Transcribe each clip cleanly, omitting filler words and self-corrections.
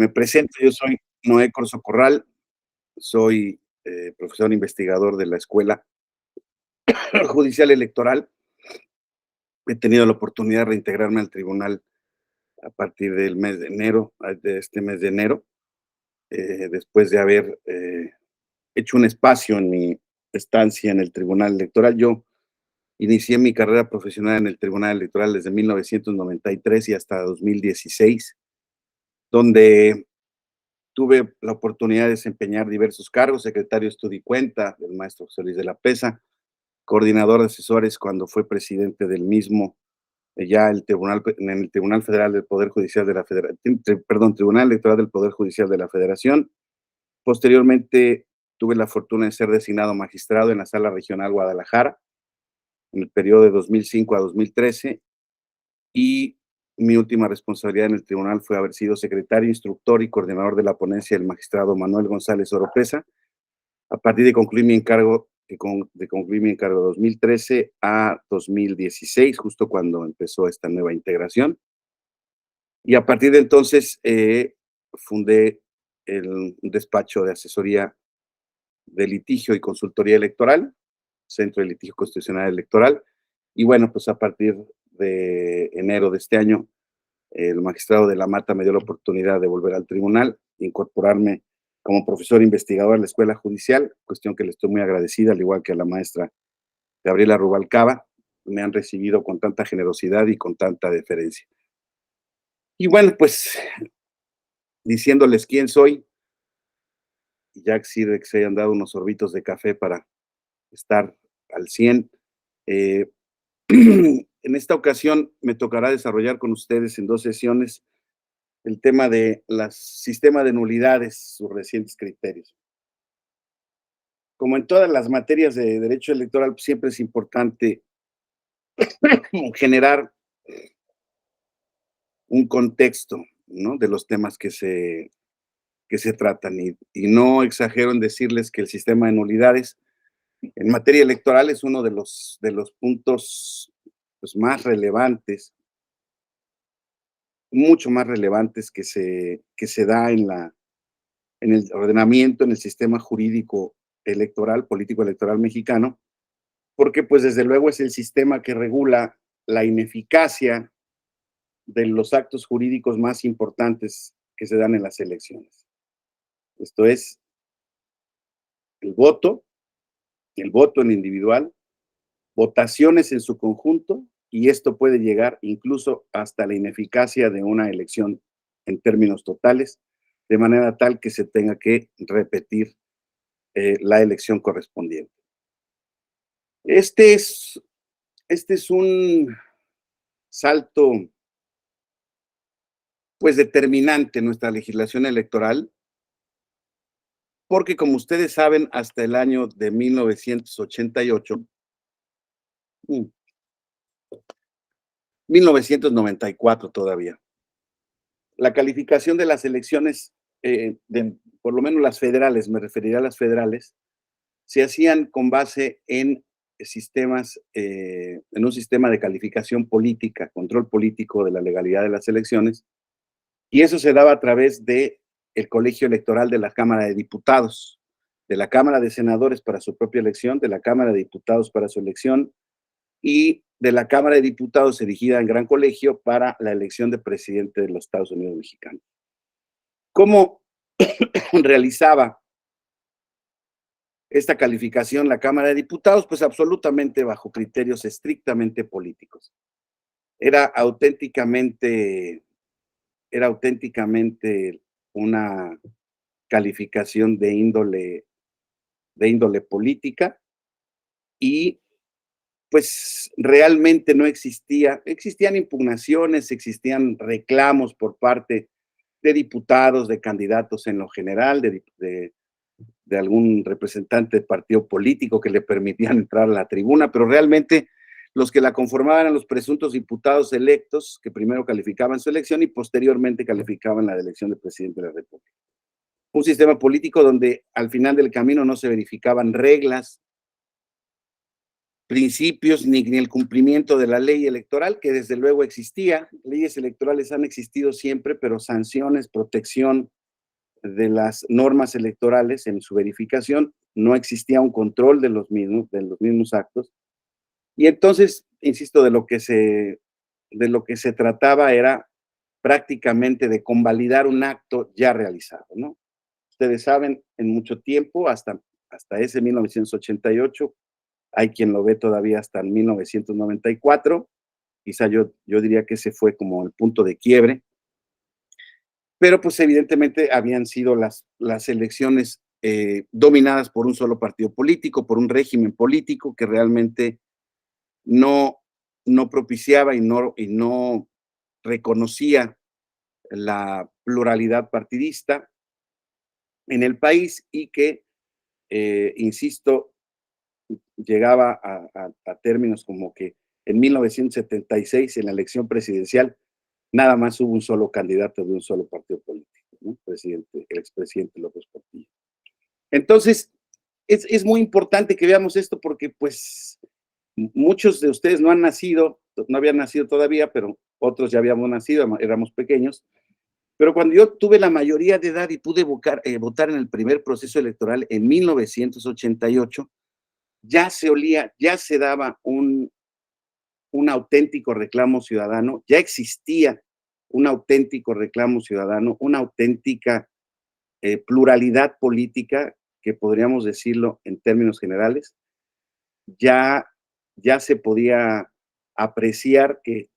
Me presento, yo soy Noé Corzo Corral, soy profesor investigador de la Escuela Judicial Electoral. He tenido la oportunidad de reintegrarme al tribunal a partir del mes de enero, de este mes de enero, después de haber hecho un espacio en mi estancia en el Tribunal Electoral. Yo inicié mi carrera profesional en el Tribunal Electoral desde 1993 y hasta 2016, donde tuve la oportunidad de desempeñar diversos cargos: secretario de Estudio y Cuenta del maestro José Luis de la Pesa, coordinador de asesores cuando fue presidente del mismo, ya en el Tribunal Federal del Poder Judicial de la Federación, perdón, Tribunal Electoral del Poder Judicial de la Federación. Posteriormente tuve la fortuna de ser designado magistrado en la Sala Regional Guadalajara en el periodo de 2005 a 2013, y mi última responsabilidad en el tribunal fue haber sido secretario, instructor y coordinador de la ponencia del magistrado Manuel González Oropesa, a partir de concluir mi encargo, de concluir mi encargo de 2013 a 2016, justo cuando empezó esta nueva integración. Y a partir de entonces fundé un despacho de asesoría de litigio y consultoría electoral, Centro de Litigio Constitucional Electoral. Y bueno, pues a partir de enero de este año, el magistrado de la Mata me dio la oportunidad de volver al tribunal, incorporarme como profesor investigador en la Escuela Judicial, cuestión que le estoy muy agradecida, al igual que a la maestra Gabriela Rubalcaba. Me han recibido con tanta generosidad y con tanta deferencia. Y bueno, pues diciéndoles quién soy, ya que sirve que se hayan dado unos sorbitos de café para estar al 100. Eh, en esta ocasión me tocará desarrollar con ustedes en 2 sesiones el tema de los sistema de nulidades, sus recientes criterios. Como en todas las materias de derecho electoral, pues, siempre es importante generar un contexto, ¿no?, de los temas que se tratan, y no exagero en decirles que el sistema de nulidades en materia electoral es uno de los puntos, pues, más relevantes, mucho más relevantes que se da en el ordenamiento, en el sistema jurídico electoral, político electoral mexicano, porque pues desde luego es el sistema que regula la ineficacia de los actos jurídicos más importantes que se dan en las elecciones. Esto es el voto, el voto en individual, votaciones en su conjunto, y esto puede llegar incluso hasta la ineficacia de una elección en términos totales, de manera tal que se tenga que repetir la elección correspondiente. Este es, este es un salto, pues, determinante en nuestra legislación electoral, porque como ustedes saben, hasta el año de 1988, 1994 todavía, la calificación de las elecciones, por lo menos las federales, me referiré a las federales, se hacían con base en sistemas, en un sistema de calificación política, control político de la legalidad de las elecciones, y eso se daba a través de el colegio electoral de la Cámara de Diputados, de la Cámara de Senadores para su propia elección, de la Cámara de Diputados para su elección, y de la Cámara de Diputados erigida en gran colegio para la elección de presidente de los Estados Unidos mexicanos. ¿Cómo realizaba esta calificación la Cámara de Diputados? Pues absolutamente bajo criterios estrictamente políticos. Era auténticamente, era auténticamente una calificación de índole política, y pues realmente no existían impugnaciones, existían reclamos por parte de diputados, de candidatos en lo general, de algún representante de partido político que le permitían entrar a la tribuna, pero realmente los que la conformaban eran los presuntos diputados electos, que primero calificaban su elección y posteriormente calificaban la elección del presidente de la República. Un sistema político donde al final del camino no se verificaban reglas principios ni el cumplimiento de la ley electoral, que desde luego existía. Leyes electorales han existido siempre, pero sanciones, protección de las normas electorales en su verificación, no existía un control de los mismos actos. Y entonces, insisto, de lo que se trataba era prácticamente de convalidar un acto ya realizado, ¿no? Ustedes saben, en mucho tiempo, hasta ese 1988, hay quien lo ve todavía hasta el 1994, quizá yo diría que ese fue como el punto de quiebre, pero pues evidentemente habían sido las elecciones dominadas por un solo partido político, por un régimen político que realmente no, no propiciaba y no reconocía la pluralidad partidista en el país y que, insisto, llegaba a términos como que en 1976, en la elección presidencial, nada más hubo un solo candidato de un solo partido político, ¿no? El expresidente López Portillo. Entonces, es muy importante que veamos esto porque, pues, muchos de ustedes no habían nacido todavía, pero otros ya habíamos nacido, éramos pequeños. Pero cuando yo tuve la mayoría de edad y pude votar en el primer proceso electoral en 1988, ya se olía, ya se daba un auténtico reclamo ciudadano, ya existía un auténtico reclamo ciudadano, una auténtica pluralidad política, que podríamos decirlo en términos generales, ya, ya se podía apreciar que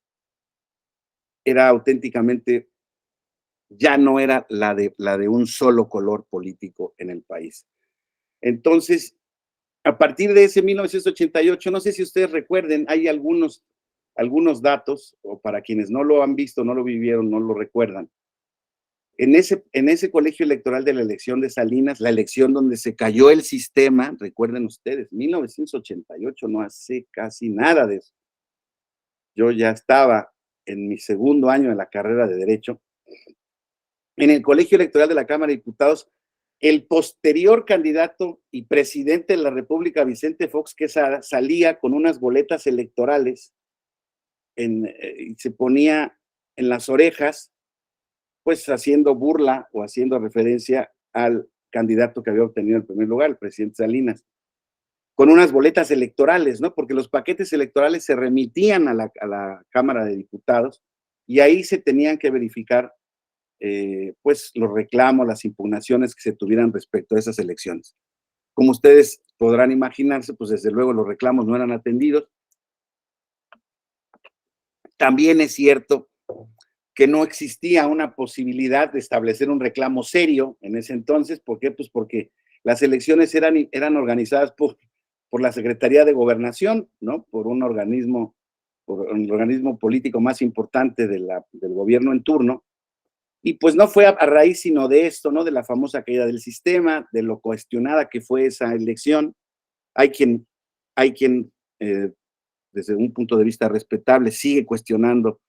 era auténticamente, ya no era la de un solo color político en el país. Entonces, a partir de ese 1988, no sé si ustedes recuerden, hay algunos datos, o para quienes no lo han visto, no lo vivieron, no lo recuerdan. En ese colegio electoral de la elección de Salinas, la elección donde se cayó el sistema, recuerden ustedes, 1988, no hace casi nada de eso. Yo ya estaba en mi segundo año de la carrera de Derecho. En el colegio electoral de la Cámara de Diputados, el posterior candidato y presidente de la República, Vicente Fox Quesada, salía con unas boletas electorales y se ponía en las orejas, pues haciendo burla o haciendo referencia al candidato que había obtenido el primer lugar, el presidente Salinas, con unas boletas electorales, ¿no? Porque los paquetes electorales se remitían a la Cámara de Diputados y ahí se tenían que verificar pues los reclamos, las impugnaciones que se tuvieran respecto a esas elecciones. Como ustedes podrán imaginarse, pues desde luego los reclamos no eran atendidos. También es cierto que no existía una posibilidad de establecer un reclamo serio en ese entonces. ¿Por qué? Pues porque las elecciones eran organizadas por la Secretaría de Gobernación, ¿no? Por un organismo político más importante del gobierno en turno. Y pues no fue a raíz sino de esto, ¿no? De la famosa caída del sistema, de lo cuestionada que fue esa elección. Hay quien desde un punto de vista respetable, sigue cuestionando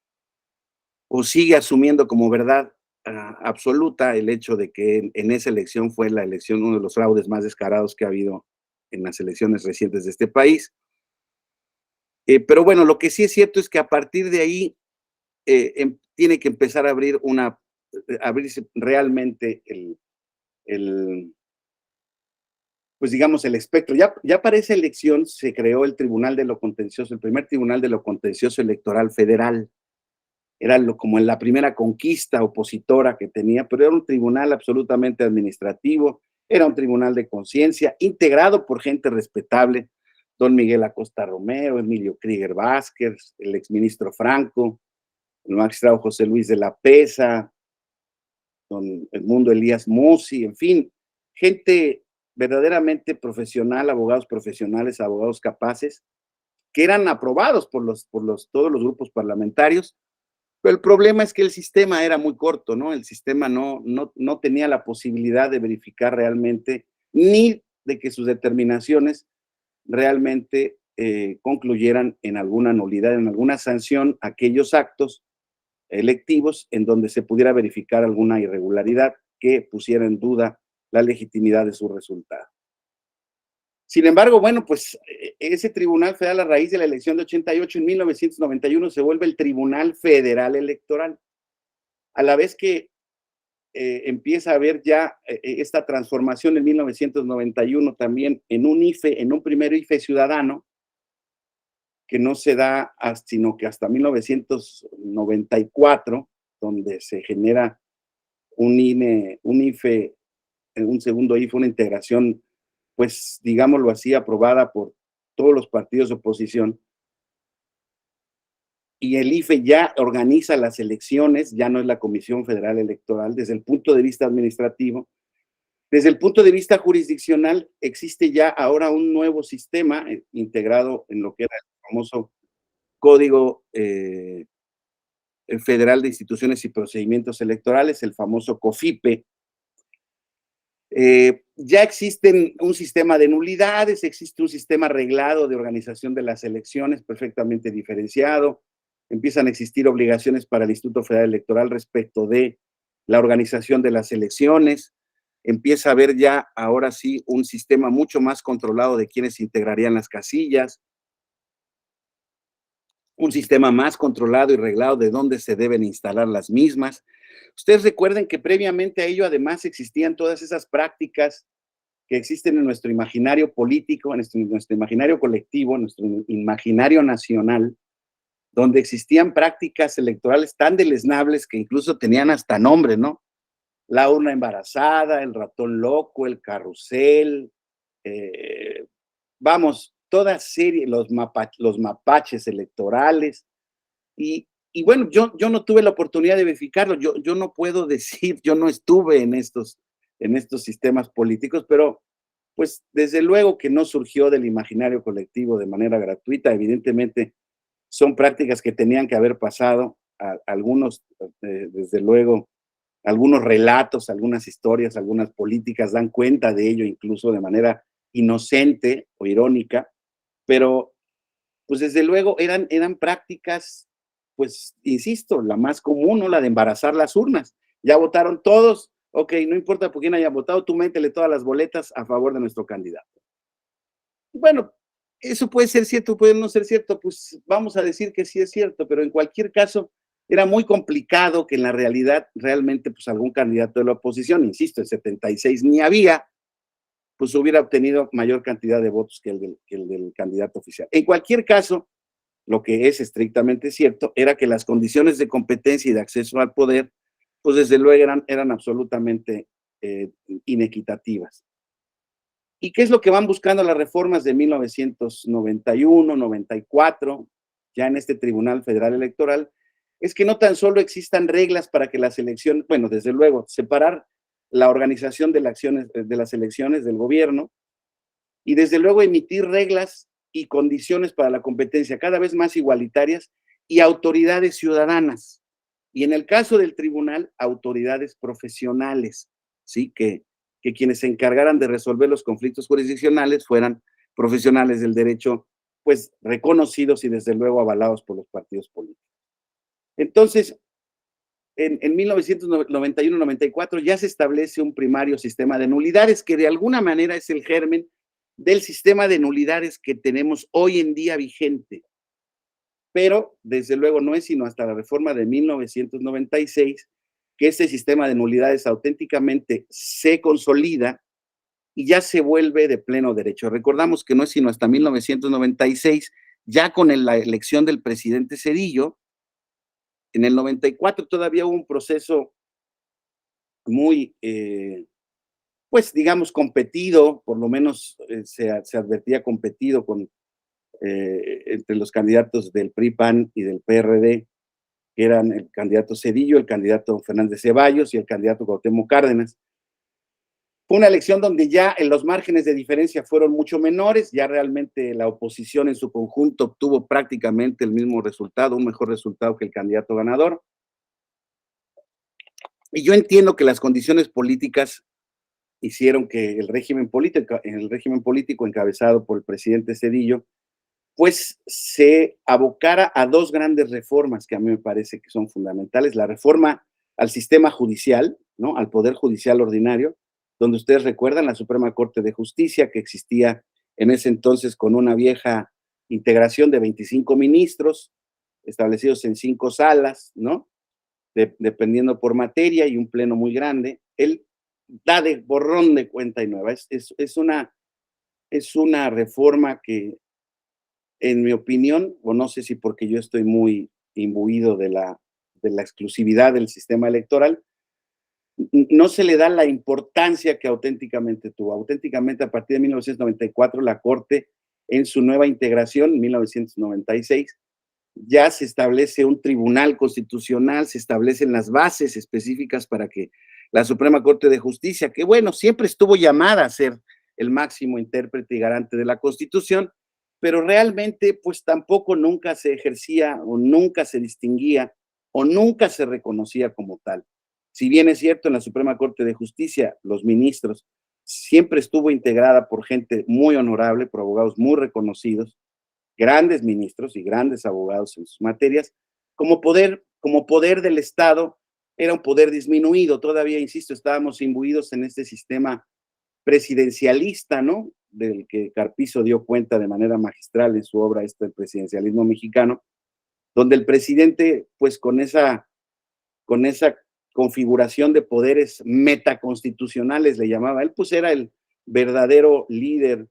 o sigue asumiendo como verdad absoluta el hecho de que en esa elección fue la elección, uno de los fraudes más descarados que ha habido en las elecciones recientes de este país. Pero bueno, lo que sí es cierto es que a partir de ahí tiene que empezar a abrirse realmente pues digamos, el espectro. Ya para esa elección se creó el Tribunal de lo Contencioso, el primer Tribunal de lo Contencioso Electoral Federal. Era como en la primera conquista opositora que tenía, pero era un tribunal absolutamente administrativo, era un tribunal de conciencia, integrado por gente respetable, don Miguel Acosta Romero, Emilio Krieger Vázquez, el exministro Franco, el magistrado José Luis de la Pesa, don Edmundo Elías Musi, en fin, gente verdaderamente profesional, abogados profesionales, abogados capaces, que eran aprobados por todos los grupos parlamentarios, pero el problema es que el sistema era muy corto, ¿no? El sistema no tenía la posibilidad de verificar realmente, ni de que sus determinaciones realmente concluyeran en alguna nulidad, en alguna sanción, aquellos actos electivos en donde se pudiera verificar alguna irregularidad que pusiera en duda la legitimidad de su resultado. Sin embargo, bueno, pues ese Tribunal Federal, a raíz de la elección de 88, en 1991, se vuelve el Tribunal Federal Electoral. A la vez que empieza a haber ya esta transformación en 1991 también en un IFE, en un primer IFE ciudadano, que no se da sino que hasta 1994, donde se genera un INE, un IFE, un segundo IFE, una integración, pues digámoslo así, aprobada por todos los partidos de oposición. Y el IFE ya organiza las elecciones, ya no es la Comisión Federal Electoral, desde el punto de vista administrativo. Desde el punto de vista jurisdiccional, existe ya ahora un nuevo sistema integrado en lo que era el famoso Código Federal de Instituciones y Procedimientos Electorales, el famoso COFIPE. Ya existen un sistema de nulidades, existe un sistema reglado de organización de las elecciones perfectamente diferenciado, empiezan a existir obligaciones para el Instituto Federal Electoral respecto de la organización de las elecciones, empieza a haber ya ahora sí un sistema mucho más controlado de quienes integrarían las casillas, un sistema más controlado y reglado de dónde se deben instalar las mismas. Ustedes recuerden que previamente a ello además existían todas esas prácticas que existen en nuestro imaginario político, en nuestro imaginario colectivo, en nuestro imaginario nacional, donde existían prácticas electorales tan deleznables que incluso tenían hasta nombre, ¿no? La urna embarazada, el ratón loco, el carrusel, vamos, toda serie, los mapaches electorales. Y bueno, yo no tuve la oportunidad de verificarlo, yo no puedo decir, yo no estuve en estos sistemas políticos, pero pues desde luego que no surgió del imaginario colectivo de manera gratuita, evidentemente son prácticas que tenían que haber pasado, algunos, desde luego, algunos relatos, algunas historias, algunas políticas dan cuenta de ello, incluso de manera inocente o irónica, pero pues desde luego eran prácticas, pues insisto, la más común, ¿no? La de embarazar las urnas. Ya votaron todos, ok, no importa por quién haya votado, tú métele todas las boletas a favor de nuestro candidato. Bueno, eso puede ser cierto, puede no ser cierto, pues vamos a decir que sí es cierto, pero en cualquier caso era muy complicado que en la realidad realmente pues algún candidato de la oposición, insisto, en 76 ni había, pues hubiera obtenido mayor cantidad de votos que el del candidato oficial. En cualquier caso, lo que es estrictamente cierto era que las condiciones de competencia y de acceso al poder, pues desde luego eran absolutamente inequitativas. ¿Y qué es lo que van buscando las reformas de 1991, 94, ya en este Tribunal Federal Electoral? Es que no tan solo existan reglas para que las elecciones, bueno, desde luego, separar la organización de las elecciones del gobierno y desde luego emitir reglas y condiciones para la competencia cada vez más igualitarias y autoridades ciudadanas. Y en el caso del tribunal, autoridades profesionales, ¿sí? Que quienes se encargaran de resolver los conflictos jurisdiccionales fueran profesionales del derecho, pues reconocidos y desde luego avalados por los partidos políticos. Entonces, en 1991-94 ya se establece un primario sistema de nulidades que de alguna manera es el germen del sistema de nulidades que tenemos hoy en día vigente. Pero desde luego no es sino hasta la reforma de 1996 que este sistema de nulidades auténticamente se consolida y ya se vuelve de pleno derecho. Recordamos que no es sino hasta 1996, ya con la elección del presidente Zedillo. En el 94 todavía hubo un proceso muy, pues digamos, competido, por lo menos se advertía competido entre los candidatos del PRI-PAN y del PRD, que eran el candidato Zedillo, el candidato Fernández Ceballos y el candidato Cuauhtémoc Cárdenas. Fue una elección donde ya los márgenes de diferencia fueron mucho menores, ya realmente la oposición en su conjunto obtuvo prácticamente el mismo resultado, un mejor resultado que el candidato ganador. Y yo entiendo que las condiciones políticas hicieron que el régimen político encabezado por el presidente Zedillo, pues se abocara a dos grandes reformas que a mí me parece que son fundamentales. La reforma al sistema judicial, ¿no? Al Poder Judicial ordinario, donde ustedes recuerdan la Suprema Corte de Justicia que existía en ese entonces con una vieja integración de 25 ministros, establecidos en 5 salas, ¿no? Dependiendo por materia y un pleno muy grande. Él da de borrón de cuenta y nueva. Es una reforma que, en mi opinión, o no sé si porque yo estoy muy imbuido de la exclusividad del sistema electoral, no se le da la importancia que auténticamente tuvo. Auténticamente, a partir de 1994, la Corte, en su nueva integración, en 1996, ya se establece un tribunal constitucional, se establecen las bases específicas para que la Suprema Corte de Justicia, que bueno, siempre estuvo llamada a ser el máximo intérprete y garante de la Constitución, pero realmente pues tampoco nunca se ejercía o nunca se distinguía o nunca se reconocía como tal. Si bien es cierto, en la Suprema Corte de Justicia, los ministros siempre estuvo integrada por gente muy honorable, por abogados muy reconocidos, grandes ministros y grandes abogados en sus materias, como poder del Estado era un poder disminuido. Todavía, insisto, estábamos imbuidos en este sistema presidencialista, ¿no? Del que Carpizo dio cuenta de manera magistral en su obra, El presidencialismo mexicano, donde el presidente, pues con esa configuración de poderes metaconstitucionales, le llamaba, él pues era el verdadero líder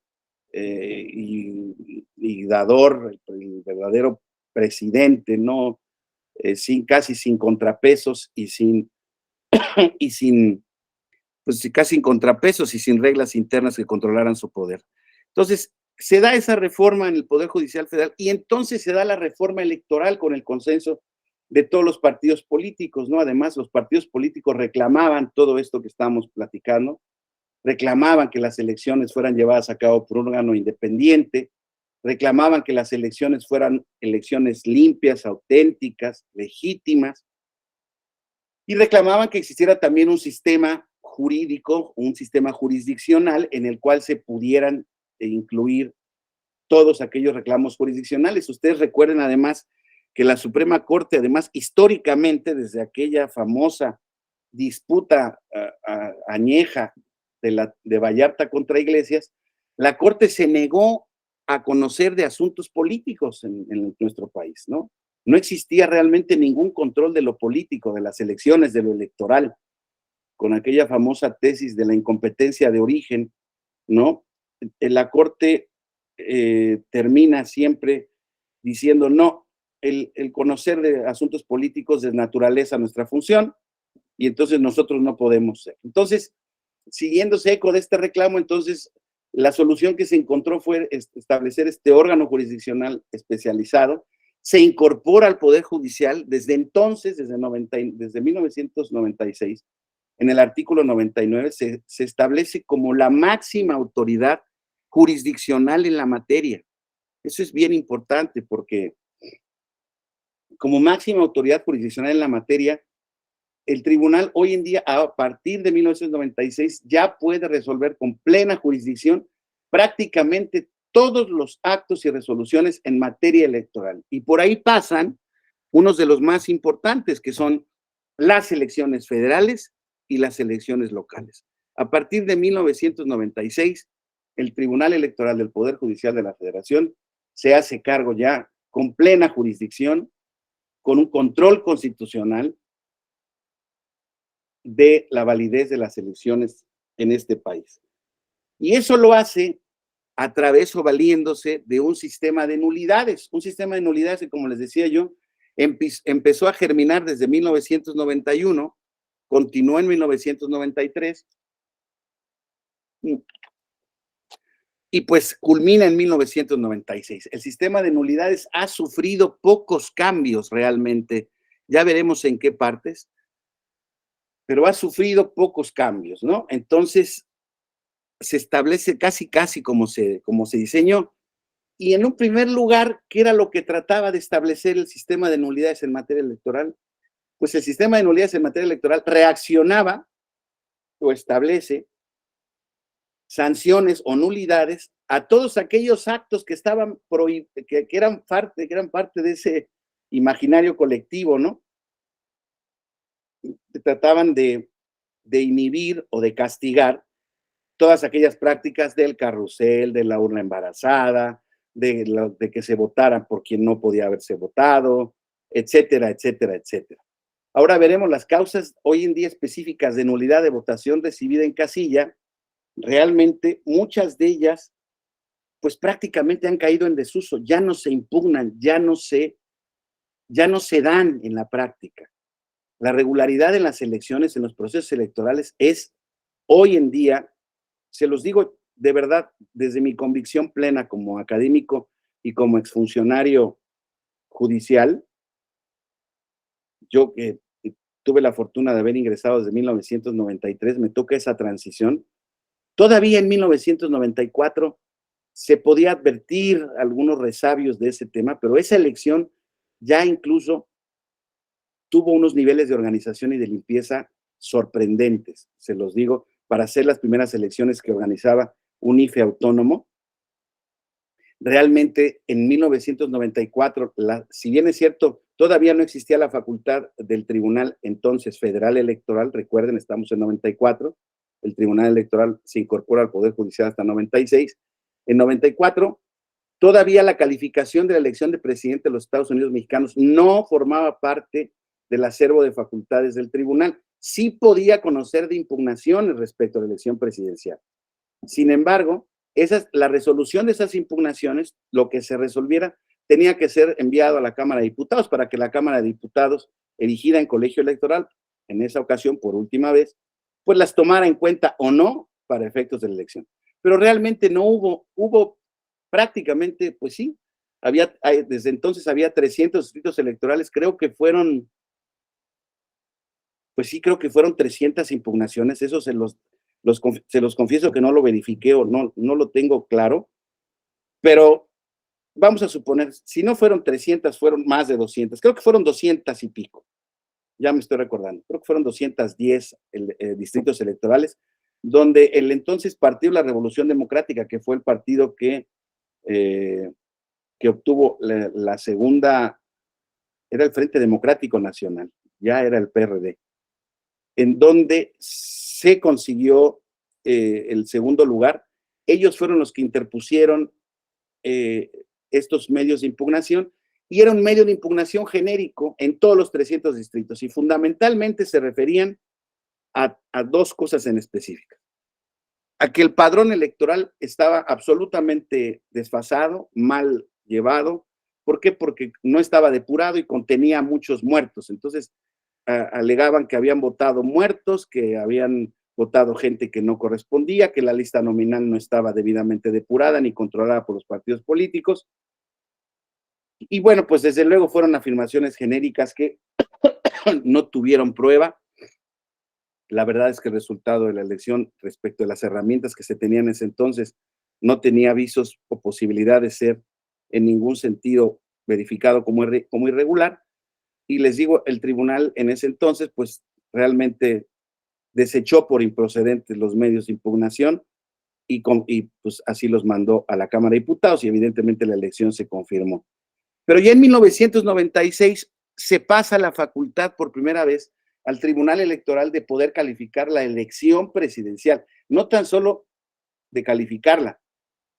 y dador, el verdadero presidente, ¿no? Casi sin contrapesos y sin, pues casi sin contrapesos y sin reglas internas que controlaran su poder. Entonces, se da esa reforma en el Poder Judicial Federal y entonces se da la reforma electoral con el consenso de todos los partidos políticos, ¿no? Además, los partidos políticos reclamaban todo esto que estamos platicando, reclamaban que las elecciones fueran llevadas a cabo por un órgano independiente, reclamaban que las elecciones fueran elecciones limpias, auténticas, legítimas, y reclamaban que existiera también un sistema jurídico, un sistema jurisdiccional en el cual se pudieran incluir todos aquellos reclamos jurisdiccionales. Ustedes recuerden además que la Suprema Corte, además históricamente, desde aquella famosa disputa añeja de Vallarta contra Iglesias, la Corte se negó a conocer de asuntos políticos en nuestro país, ¿no? No existía realmente ningún control de lo político, de las elecciones, de lo electoral, con aquella famosa tesis de la incompetencia de origen, ¿no? La Corte termina siempre diciendo, no, el conocer de asuntos políticos desnaturaleza nuestra función y entonces nosotros no podemos ser. Entonces, siguiéndose eco de este reclamo, entonces la solución que se encontró fue establecer este órgano jurisdiccional especializado. Se incorpora al Poder Judicial desde entonces, desde 1996, en el artículo 99 se establece como la máxima autoridad jurisdiccional en la materia. Eso es bien importante porque como máxima autoridad jurisdiccional en la materia, el tribunal hoy en día, a partir de 1996, ya puede resolver con plena jurisdicción prácticamente todos los actos y resoluciones en materia electoral. Y por ahí pasan unos de los más importantes, que son las elecciones federales y las elecciones locales. A partir de 1996, el Tribunal Electoral del Poder Judicial de la Federación se hace cargo ya con plena jurisdicción, con un control constitucional de la validez de las elecciones en este país. Y eso lo hace a través o valiéndose de un sistema de nulidades que, como les decía yo, empezó a germinar desde 1991, continuó en 1993 y pues culmina en 1996. El sistema de nulidades ha sufrido pocos cambios realmente, ya veremos en qué partes, pero ha sufrido pocos cambios, ¿no? Entonces, se establece casi como se diseñó. Y en un primer lugar, ¿qué era lo que trataba de establecer el sistema de nulidades en materia electoral? Pues el sistema de nulidades en materia electoral reaccionaba o establece sanciones o nulidades a todos aquellos actos que estaban que eran parte de ese imaginario colectivo, ¿no? Que trataban de inhibir o de castigar todas aquellas prácticas del carrusel, de la urna embarazada, de que se votara por quien no podía haberse votado, etcétera, etcétera, etcétera. Ahora veremos las causas hoy en día específicas de nulidad de votación recibida en casilla. Realmente muchas de ellas pues prácticamente han caído en desuso, ya no se impugnan, ya no se dan en la práctica. La regularidad en las elecciones, en los procesos electorales es hoy en día, se los digo de verdad, desde mi convicción plena como académico y como exfuncionario judicial, yo que tuve la fortuna de haber ingresado desde 1993, me toca esa transición. Todavía en 1994 se podía advertir algunos resabios de ese tema, pero esa elección ya incluso tuvo unos niveles de organización y de limpieza sorprendentes, se los digo, para ser las primeras elecciones que organizaba un IFE autónomo. Realmente en 1994, si bien es cierto, todavía no existía la facultad del Tribunal entonces Federal Electoral, recuerden, estamos en 94, el Tribunal Electoral se incorpora al Poder Judicial hasta 96. En 94, todavía la calificación de la elección de presidente de los Estados Unidos mexicanos no formaba parte del acervo de facultades del tribunal. Sí podía conocer de impugnaciones respecto a la elección presidencial. Sin embargo, la resolución de esas impugnaciones, lo que se resolviera, tenía que ser enviado a la Cámara de Diputados para que la Cámara de Diputados, elegida en colegio electoral, en esa ocasión por última vez, pues las tomara en cuenta o no para efectos de la elección. Pero realmente no hubo prácticamente, pues sí, desde entonces había 300 distritos electorales, creo que fueron, pues sí, creo que fueron 300 impugnaciones, eso se los confieso que no lo verifiqué o no lo tengo claro, pero vamos a suponer, si no fueron 300, fueron más de 200, creo que fueron 200 y pico, ya me estoy recordando, creo que fueron 210 distritos electorales, donde el entonces Partido de la Revolución Democrática, que fue el partido que obtuvo la segunda, era el Frente Democrático Nacional, ya era el PRD, en donde se consiguió el segundo lugar. Ellos fueron los que interpusieron estos medios de impugnación y era un medio de impugnación genérico en todos los 300 distritos y fundamentalmente se referían a dos cosas en específico. A que el padrón electoral estaba absolutamente desfasado, mal llevado. ¿Por qué? Porque no estaba depurado y contenía muchos muertos. Entonces, alegaban que habían votado muertos, que habían votado gente que no correspondía, que la lista nominal no estaba debidamente depurada ni controlada por los partidos políticos. Y bueno, pues desde luego fueron afirmaciones genéricas que no tuvieron prueba. La verdad es que el resultado de la elección respecto a las herramientas que se tenían en ese entonces no tenía avisos o posibilidad de ser en ningún sentido verificado como irregular. Y les digo, el tribunal en ese entonces pues realmente desechó por improcedentes los medios de impugnación y pues así los mandó a la Cámara de Diputados y evidentemente la elección se confirmó. Pero ya en 1996 se pasa la facultad por primera vez al Tribunal Electoral de poder calificar la elección presidencial, no tan solo de calificarla,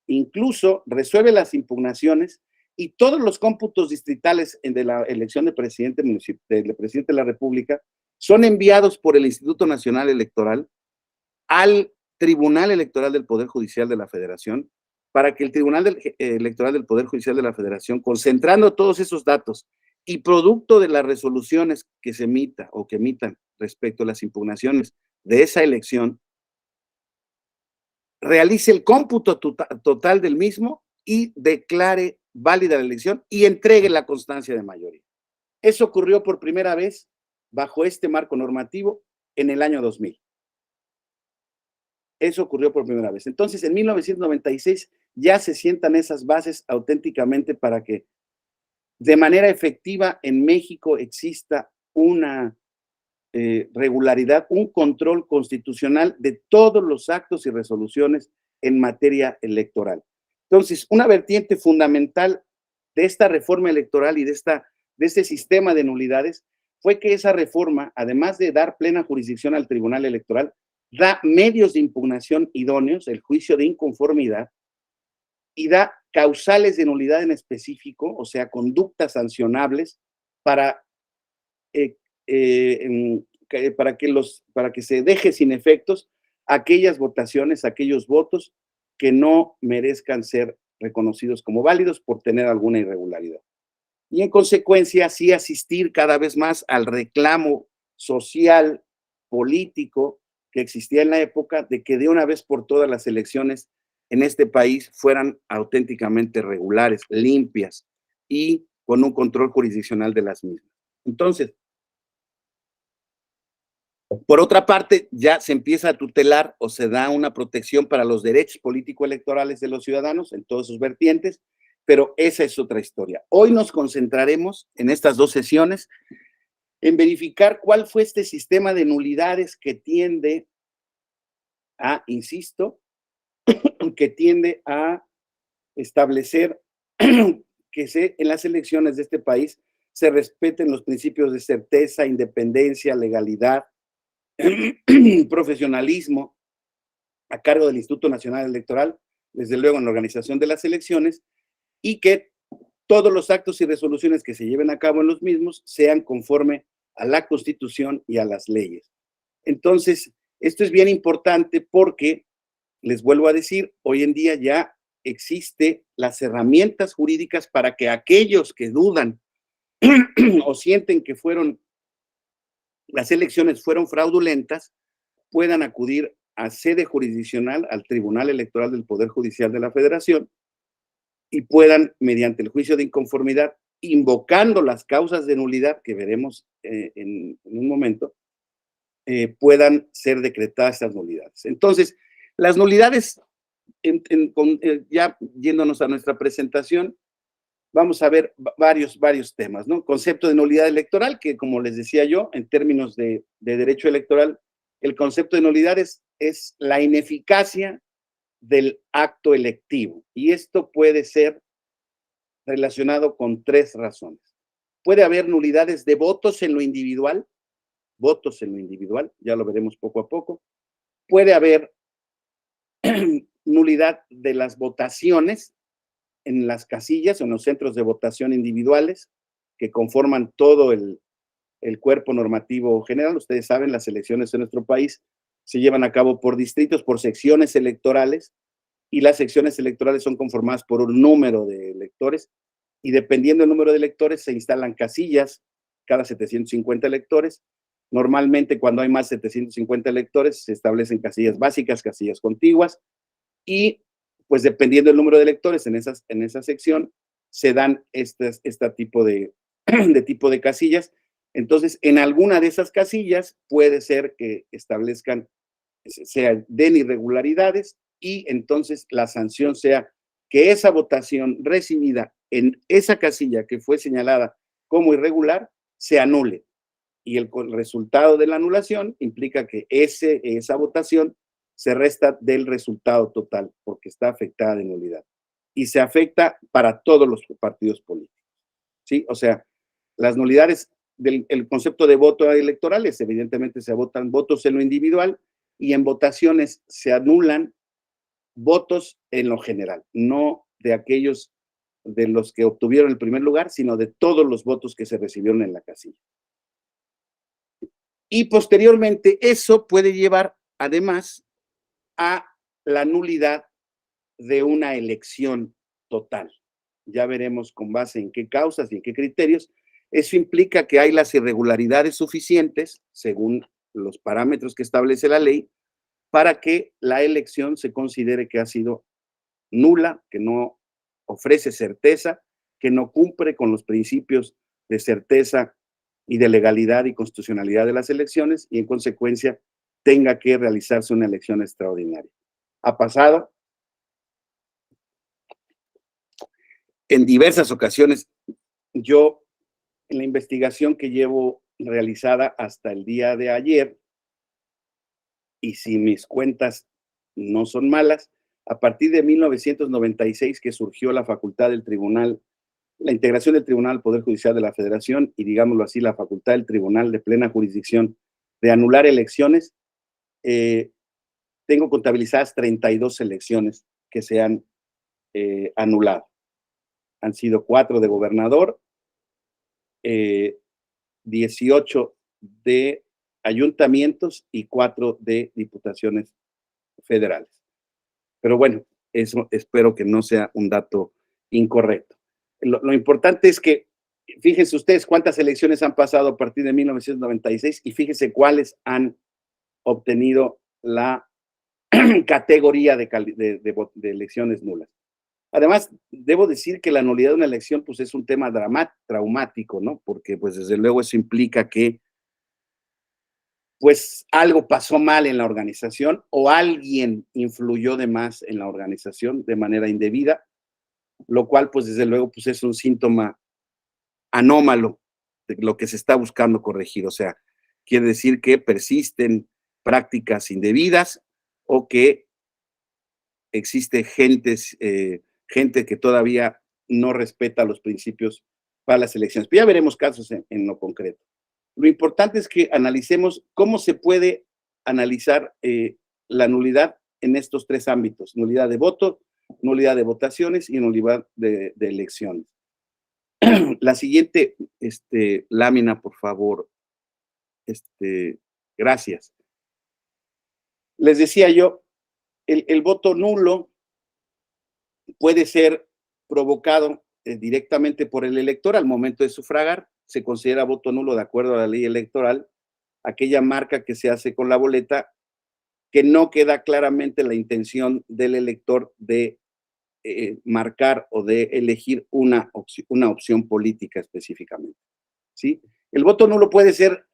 incluso resuelve las impugnaciones y todos los cómputos distritales de la elección de presidente de la República son enviados por el Instituto Nacional Electoral al Tribunal Electoral del Poder Judicial de la Federación para que el Tribunal Electoral del Poder Judicial de la Federación, concentrando todos esos datos y producto de las resoluciones que se emita o que emitan respecto a las impugnaciones de esa elección, realice el cómputo total del mismo y declare válida la elección y entregue la constancia de mayoría. Eso ocurrió por primera vez bajo este marco normativo en el año 2000. Eso ocurrió por primera vez. Entonces, en 1996 ya se sientan esas bases auténticamente para que de manera efectiva en México exista una regularidad, un control constitucional de todos los actos y resoluciones en materia electoral. Entonces, una vertiente fundamental de esta reforma electoral y de este sistema de nulidades fue que esa reforma, además de dar plena jurisdicción al Tribunal Electoral, da medios de impugnación idóneos, el juicio de inconformidad, y da causales de nulidad en específico, o sea, conductas sancionables para, eh, para que se deje sin efectos aquellas votaciones, aquellos votos que no merezcan ser reconocidos como válidos por tener alguna irregularidad. Y en consecuencia, sí asistir cada vez más al reclamo social, político que existía en la época de que de una vez por todas las elecciones en este país fueran auténticamente regulares, limpias y con un control jurisdiccional de las mismas. Entonces, por otra parte, ya se empieza a tutelar o se da una protección para los derechos político-electorales de los ciudadanos en todas sus vertientes, pero esa es otra historia. Hoy nos concentraremos en estas dos sesiones en verificar cuál fue este sistema de nulidades que tiende a, insisto, que tiende a establecer que en las elecciones de este país se respeten los principios de certeza, independencia, legalidad, profesionalismo a cargo del Instituto Nacional Electoral, desde luego en la organización de las elecciones, y que todos los actos y resoluciones que se lleven a cabo en los mismos sean conforme a la Constitución y a las leyes. Entonces, esto es bien importante porque, les vuelvo a decir, hoy en día ya existen las herramientas jurídicas para que aquellos que dudan o sienten que las elecciones fueron fraudulentas, puedan acudir a sede jurisdiccional, al Tribunal Electoral del Poder Judicial de la Federación, y puedan, mediante el juicio de inconformidad, invocando las causas de nulidad que veremos en un momento, puedan ser decretadas estas nulidades. Entonces, las nulidades, ya yéndonos a nuestra presentación, vamos a ver varios temas, ¿no? Concepto de nulidad electoral, que como les decía yo, en términos de derecho electoral, el concepto de nulidad es la ineficacia del acto electivo. Y esto puede ser relacionado con tres razones. Puede haber nulidades de votos en lo individual, ya lo veremos poco a poco. Puede haber nulidad de las votaciones en las casillas o en los centros de votación individuales que conforman todo el cuerpo normativo general. Ustedes saben, las elecciones en nuestro país se llevan a cabo por distritos, por secciones electorales, y las secciones electorales son conformadas por un número de electores, y dependiendo del número de electores se instalan casillas cada 750 electores. Normalmente, cuando hay más de 750 electores, se establecen casillas básicas, casillas contiguas, y pues dependiendo del número de electores en esa sección, se dan este tipo de casillas. Entonces, en alguna de esas casillas puede ser que den irregularidades, y entonces la sanción sea que esa votación recibida en esa casilla que fue señalada como irregular se anule. Y el resultado de la anulación implica que esa votación se resta del resultado total porque está afectada de nulidad. Y se afecta para todos los partidos políticos, ¿sí? O sea, las nulidades el concepto de voto electorales, evidentemente se votan votos en lo individual, y en votaciones se anulan votos en lo general, no de aquellos de los que obtuvieron el primer lugar, sino de todos los votos que se recibieron en la casilla. Y posteriormente eso puede llevar además a la nulidad de una elección total. Ya veremos con base en qué causas y en qué criterios. Eso implica que hay las irregularidades suficientes, según los parámetros que establece la ley, para que la elección se considere que ha sido nula, que no ofrece certeza, que no cumple con los principios de certeza y de legalidad y constitucionalidad de las elecciones, y en consecuencia tenga que realizarse una elección extraordinaria. Ha pasado en diversas ocasiones. Yo, en la investigación que llevo realizada hasta el día de ayer, y si mis cuentas no son malas, a partir de 1996 que surgió la facultad del tribunal, la integración del Tribunal al Poder Judicial de la Federación, y digámoslo así, la facultad del tribunal de plena jurisdicción de anular elecciones, tengo contabilizadas 32 elecciones que se han anulado. Han sido 4 de gobernador, 18 de ayuntamientos y 4 de diputaciones federales. Pero bueno, eso espero que no sea un dato incorrecto. Lo importante es que, fíjense ustedes cuántas elecciones han pasado a partir de 1996 y fíjense cuáles han obtenido la categoría de elecciones nulas. Además, debo decir que la nulidad de una elección pues es un tema traumático, ¿no? Porque pues desde luego eso implica que pues algo pasó mal en la organización o alguien influyó de más en la organización de manera indebida, lo cual pues desde luego pues es un síntoma anómalo de lo que se está buscando corregir. O sea, quiere decir que persisten prácticas indebidas o que existe gente que todavía no respeta los principios para las elecciones. Pero ya veremos casos en lo concreto. Lo importante es que analicemos cómo se puede analizar la nulidad en estos 3 ámbitos: nulidad de voto, nulidad de votaciones y nulidad de elecciones. La siguiente lámina, por favor. Gracias. Les decía yo, el voto nulo puede ser provocado directamente por el elector al momento de sufragar. Se considera voto nulo, de acuerdo a la ley electoral, aquella marca que se hace con la boleta que no queda claramente la intención del elector de marcar o de elegir una opción política específicamente, ¿sí? El voto nulo puede ser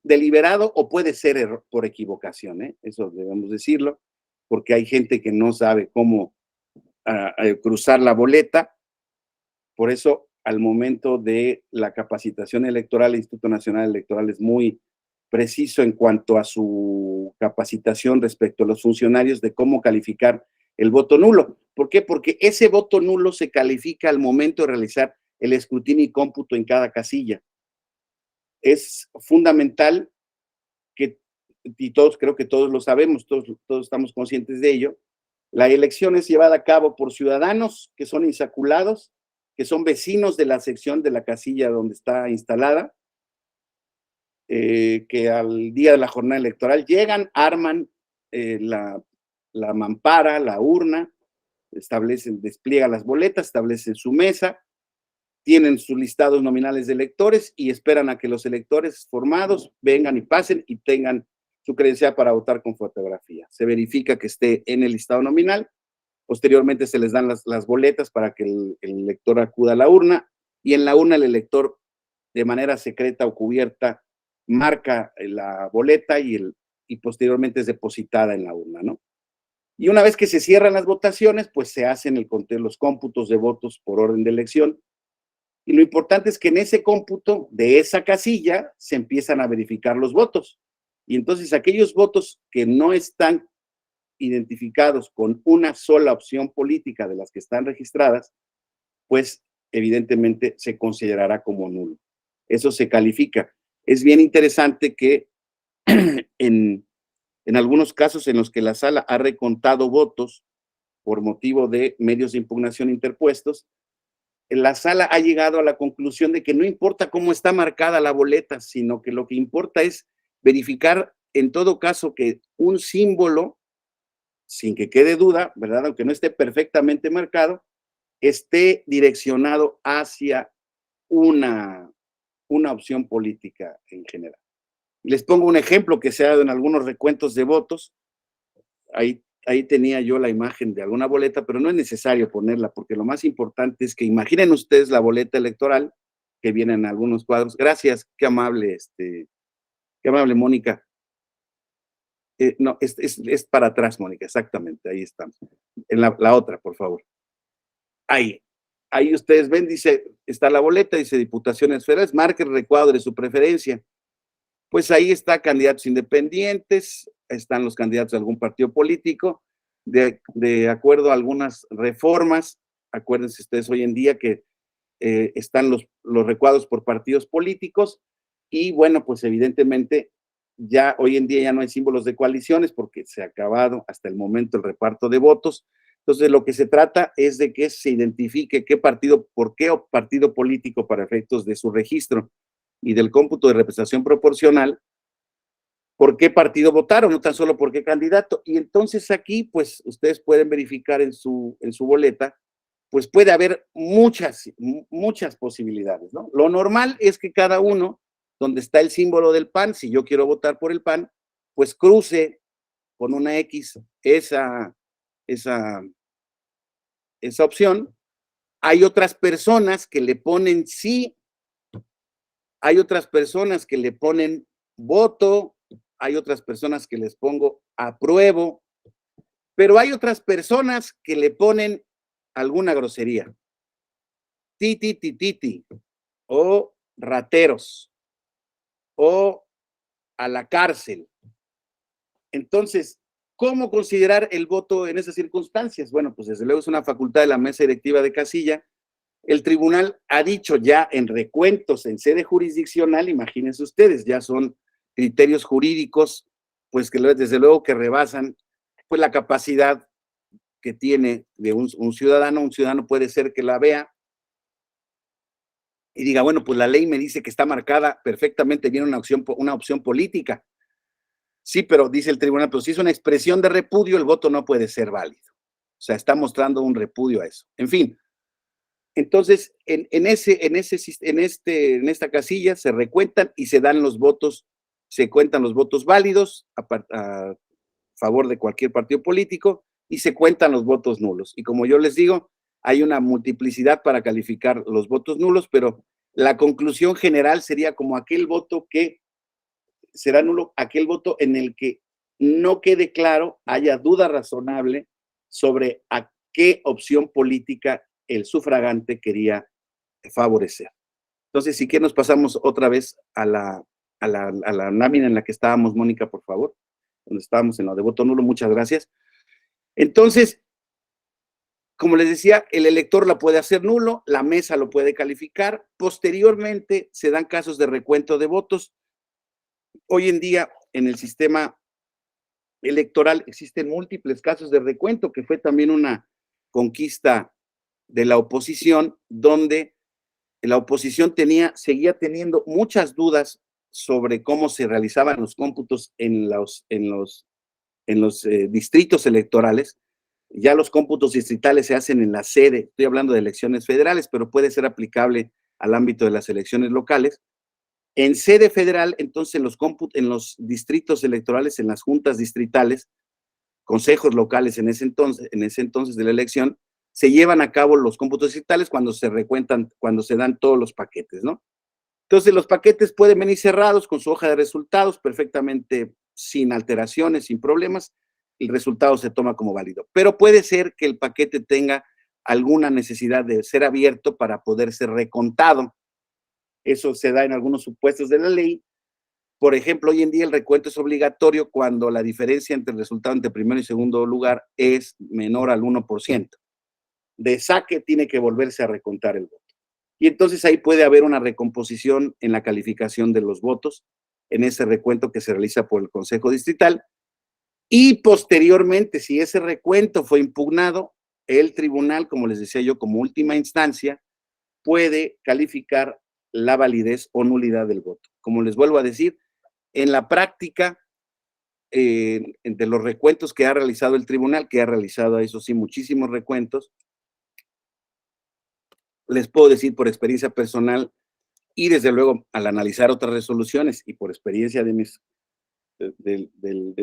deliberado o puede ser por equivocación, ¿eh? Eso debemos decirlo, porque hay gente que no sabe cómo cruzar la boleta. Por eso, al momento de la capacitación electoral, el Instituto Nacional Electoral es muy preciso en cuanto a su capacitación respecto a los funcionarios de cómo calificar el voto nulo. ¿Por qué? Porque ese voto nulo se califica al momento de realizar el escrutinio y cómputo en cada casilla. Es fundamental que, y todos, creo que todos lo sabemos, todos estamos conscientes de ello, la elección es llevada a cabo por ciudadanos que son insaculados, que son vecinos de la sección de la casilla donde está instalada, que al día de la jornada electoral llegan, arman la mampara, la urna, despliegan las boletas, establecen su mesa, tienen sus listados nominales de electores y esperan a que los electores formados vengan y pasen y tengan su credencial para votar con fotografía. Se verifica que esté en el listado nominal, posteriormente se les dan las boletas para que el elector acuda a la urna y en la urna el elector de manera secreta o cubierta marca la boleta y posteriormente es depositada en la urna, ¿no? Y una vez que se cierran las votaciones, pues se hacen los cómputos de votos por orden de elección. Y lo importante es que en ese cómputo de esa casilla se empiezan a verificar los votos. Y entonces aquellos votos que no están identificados con una sola opción política de las que están registradas, pues evidentemente se considerará como nulo. Eso se califica. Es bien interesante que en algunos casos en los que la sala ha recontado votos por motivo de medios de impugnación interpuestos, la sala ha llegado a la conclusión de que no importa cómo está marcada la boleta, sino que lo que importa es verificar en todo caso que un símbolo, sin que quede duda, ¿verdad? Aunque no esté perfectamente marcado, esté direccionado hacia una opción política en general. Les pongo un ejemplo que se ha dado en algunos recuentos de votos. Ahí tenía yo la imagen de alguna boleta, pero no es necesario ponerla, porque lo más importante es que imaginen ustedes la boleta electoral que viene en algunos cuadros. Gracias, qué amable, Mónica. No, es para atrás, Mónica, exactamente, ahí estamos. En la otra, por favor. Ahí ustedes ven, dice, está la boleta, dice Diputaciones Federales, marque el recuadro de su preferencia. Pues ahí está candidatos independientes, están los candidatos de algún partido político, de acuerdo a algunas reformas. Acuérdense ustedes hoy en día que están los recuadros por partidos políticos y bueno, pues evidentemente ya hoy en día ya no hay símbolos de coaliciones porque se ha acabado hasta el momento el reparto de votos. Entonces, lo que se trata es de que se identifique qué partido, por qué partido político para efectos de su registro y del cómputo de representación proporcional, por qué partido votaron, no tan solo por qué candidato. Y entonces aquí, pues, ustedes pueden verificar en su boleta, pues puede haber muchas posibilidades, ¿no? Lo normal es que cada uno, donde está el símbolo del PAN, si yo quiero votar por el PAN, pues cruce con una X esa, esa opción. Hay otras personas que le ponen sí, hay otras personas que le ponen voto, hay otras personas que les pongo apruebo, pero hay otras personas que le ponen alguna grosería. Titi, tititi, o rateros, o a la cárcel. Entonces, ¿cómo considerar el voto en esas circunstancias? Bueno, pues desde luego es una facultad de la mesa directiva de casilla. El tribunal ha dicho ya en recuentos en sede jurisdiccional, imagínense ustedes, ya son criterios jurídicos, pues que desde luego que rebasan pues la capacidad que tiene de un ciudadano. Un ciudadano puede ser que la vea y diga, bueno, pues la ley me dice que está marcada perfectamente bien una opción política. Sí, pero dice el tribunal, pero si es una expresión de repudio, el voto no puede ser válido. O sea, está mostrando un repudio a eso. En fin, entonces, en esta casilla se recuentan y se dan los votos, se cuentan los votos válidos a favor de cualquier partido político y se cuentan los votos nulos. Y como yo les digo, hay una multiplicidad para calificar los votos nulos, pero la conclusión general sería como aquel voto que será nulo, aquel voto en el que no quede claro, haya duda razonable sobre a qué opción política el sufragante quería favorecer. Entonces, si quieres, nos pasamos otra vez a la lámina en la que estábamos, Mónica, por favor, donde estábamos en lo de voto nulo. Muchas gracias. Entonces, como les decía, el elector la puede hacer nulo, la mesa lo puede calificar. Posteriormente, se dan casos de recuento de votos. Hoy en día, en el sistema electoral, existen múltiples casos de recuento, que fue también una conquista de la oposición, donde la oposición seguía teniendo muchas dudas sobre cómo se realizaban los cómputos en los distritos electorales. Ya los cómputos distritales se hacen en la sede, estoy hablando de elecciones federales, pero puede ser aplicable al ámbito de las elecciones locales. En sede federal, entonces, en los distritos electorales, en las juntas distritales, consejos locales en ese entonces de la elección, se llevan a cabo los cómputos distritales cuando se recuentan, cuando se dan todos los paquetes, ¿no? Entonces, los paquetes pueden venir cerrados con su hoja de resultados, perfectamente sin alteraciones, sin problemas. El resultado se toma como válido. Pero puede ser que el paquete tenga alguna necesidad de ser abierto para poder ser recontado. Eso se da en algunos supuestos de la ley. Por ejemplo, hoy en día el recuento es obligatorio cuando la diferencia entre el resultado entre primero y segundo lugar es menor al 1%. De saque tiene que volverse a recontar el voto. Y entonces ahí puede haber una recomposición en la calificación de los votos en ese recuento que se realiza por el Consejo Distrital. Y posteriormente, si ese recuento fue impugnado, el tribunal, como les decía yo, como última instancia, puede calificar la validez o nulidad del voto. Como les vuelvo a decir, en la práctica, de los recuentos que ha realizado el tribunal, que ha realizado, eso sí, muchísimos recuentos, les puedo decir por experiencia personal y desde luego al analizar otras resoluciones y por experiencia de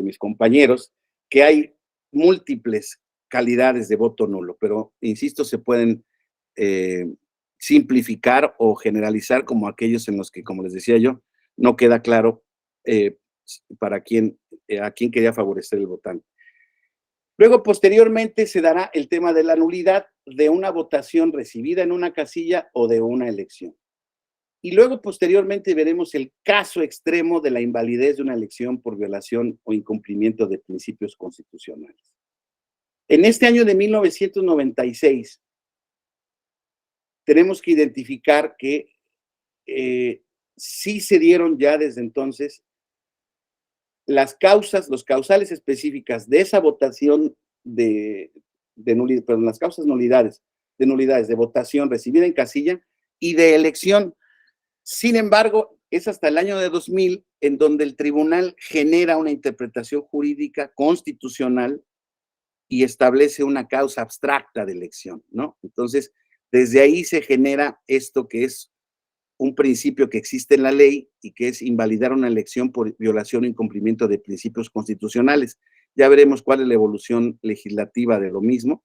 mis compañeros, que hay múltiples calidades de voto nulo, pero insisto, se pueden simplificar o generalizar como aquellos en los que, como les decía yo, no queda claro para quién, a quién quería favorecer el votante. Luego, posteriormente, se dará el tema de la nulidad de una votación recibida en una casilla o de una elección. Y luego, posteriormente, veremos el caso extremo de la invalidez de una elección por violación o incumplimiento de principios constitucionales. En este año de 1996, tenemos que identificar que sí se dieron ya desde entonces las causas, los causales específicas de esa votación de nulidad, perdón, las causas de votación recibida en casilla y de elección. Sin embargo, es hasta el año de 2000 en donde el tribunal genera una interpretación jurídica constitucional y establece una causa abstracta de elección, ¿no? Entonces, desde ahí se genera esto que es un principio que existe en la ley y que es invalidar una elección por violación o incumplimiento de principios constitucionales. Ya veremos cuál es la evolución legislativa de lo mismo,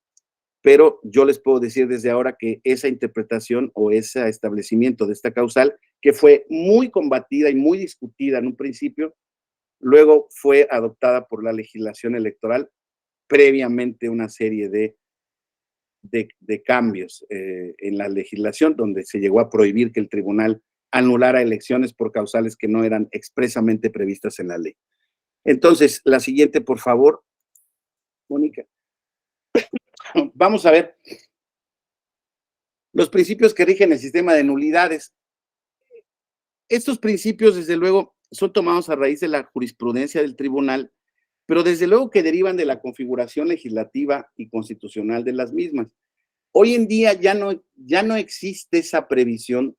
pero yo les puedo decir desde ahora que esa interpretación o ese establecimiento de esta causal, que fue muy combatida y muy discutida en un principio, luego fue adoptada por la legislación electoral, previamente una serie de cambios en la legislación, donde se llegó a prohibir que el tribunal anulara elecciones por causales que no eran expresamente previstas en la ley. Entonces, la siguiente, por favor, Mónica. Vamos a ver los principios que rigen el sistema de nulidades. Estos principios, desde luego, son tomados a raíz de la jurisprudencia del tribunal, pero desde luego que derivan de la configuración legislativa y constitucional de las mismas. Hoy en día ya no existe esa previsión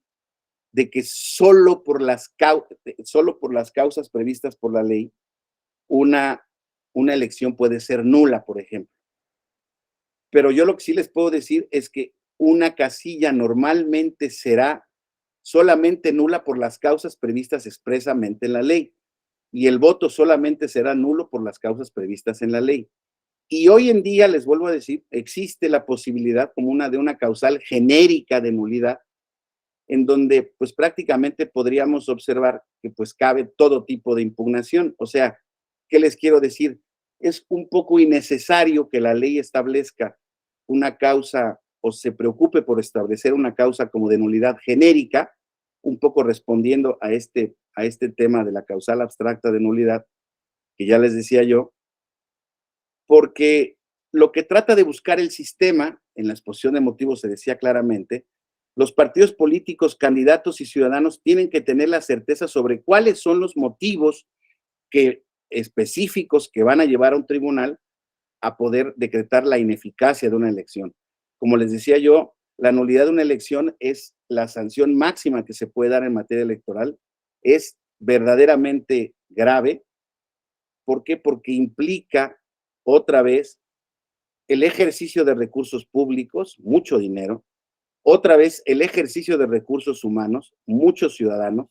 de que solo por las causas previstas por la ley una elección puede ser nula, por ejemplo. Pero yo lo que sí les puedo decir es que una casilla normalmente será solamente nula por las causas previstas expresamente en la ley y el voto solamente será nulo por las causas previstas en la ley. Y hoy en día, les vuelvo a decir, existe la posibilidad como de una causal genérica de nulidad, en donde pues prácticamente podríamos observar que pues cabe todo tipo de impugnación. O sea, ¿qué les quiero decir? Es un poco innecesario que la ley establezca una causa o se preocupe por establecer una causa como de nulidad genérica, un poco respondiendo a este tema de la causal abstracta de nulidad, que ya les decía yo, porque lo que trata de buscar el sistema, en la exposición de motivos se decía claramente, los partidos políticos, candidatos y ciudadanos tienen que tener la certeza sobre cuáles son los motivos específicos que van a llevar a un tribunal a poder decretar la ineficacia de una elección. Como les decía yo, la nulidad de una elección es la sanción máxima que se puede dar en materia electoral, es verdaderamente grave. ¿Por qué? Porque implica otra vez el ejercicio de recursos públicos, mucho dinero, otra vez el ejercicio de recursos humanos, muchos ciudadanos,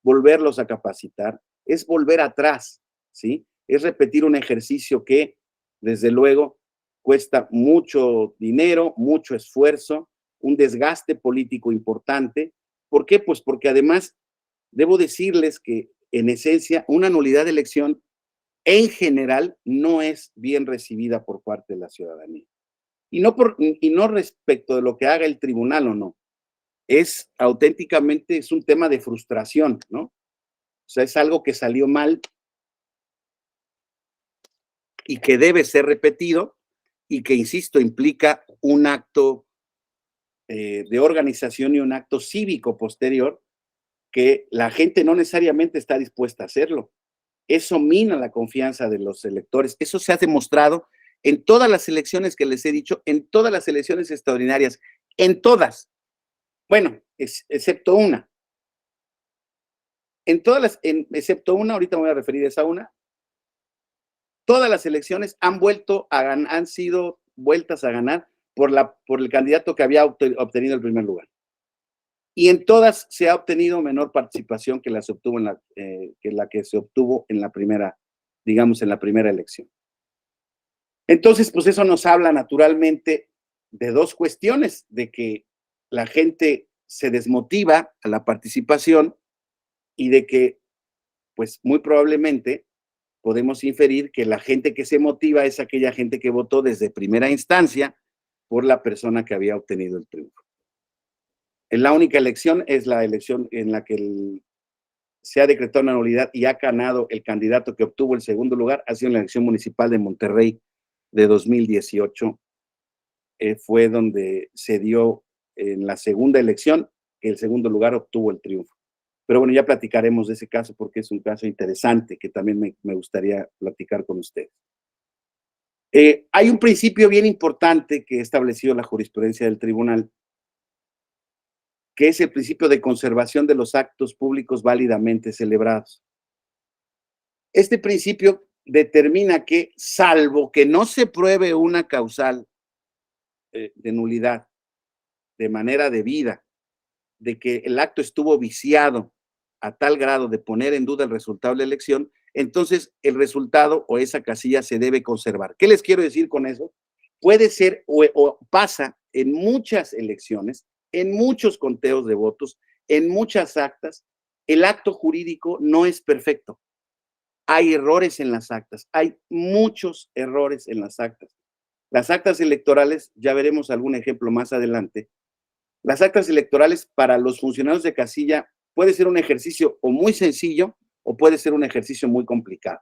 volverlos a capacitar, es volver atrás, ¿sí? Es repetir un ejercicio que, desde luego, cuesta mucho dinero, mucho esfuerzo, un desgaste político importante. ¿Por qué? Pues porque además, debo decirles que, en esencia, una nulidad de elección en general no es bien recibida por parte de la ciudadanía. Y no respecto de lo que haga el tribunal o no. Es auténticamente, es un tema de frustración, ¿no? O sea, es algo que salió mal y que debe ser repetido y que, insisto, implica un acto de organización y un acto cívico posterior que la gente no necesariamente está dispuesta a hacerlo. Eso mina la confianza de los electores. Eso se ha demostrado en todas las elecciones que les he dicho, en todas las elecciones extraordinarias, en todas. Bueno, excepto una. Excepto una, ahorita me voy a referir a esa una, todas las elecciones han sido vueltas a ganar por el candidato que había obtenido el primer lugar. Y en todas se ha obtenido menor participación que la que se obtuvo en la primera, digamos, en la primera elección. Entonces, pues eso nos habla naturalmente de dos cuestiones, de que la gente se desmotiva a la participación y de que, pues muy probablemente, podemos inferir que la gente que se motiva es aquella gente que votó desde primera instancia por la persona que había obtenido el triunfo. La única elección es la elección en la que se ha decretado una nulidad y ha ganado el candidato que obtuvo el segundo lugar, ha sido en la elección municipal de Monterrey de 2018. Fue donde se dio en la segunda elección que el segundo lugar obtuvo el triunfo. Pero bueno, ya platicaremos de ese caso porque es un caso interesante que también me gustaría platicar con ustedes. Hay un principio bien importante que ha establecido la jurisprudencia del tribunal, que es el principio de conservación de los actos públicos válidamente celebrados. Este principio determina que, salvo que no se pruebe una causal de nulidad de manera debida, de que el acto estuvo viciado a tal grado de poner en duda el resultado de la elección, entonces el resultado o esa casilla se debe conservar. ¿Qué les quiero decir con eso? Puede ser o pasa en muchas elecciones, en muchos conteos de votos, en muchas actas, el acto jurídico no es perfecto. Hay errores en las actas, hay muchos errores en las actas. Las actas electorales, ya veremos algún ejemplo más adelante. Las actas electorales para los funcionarios de casilla puede ser un ejercicio o muy sencillo o puede ser un ejercicio muy complicado.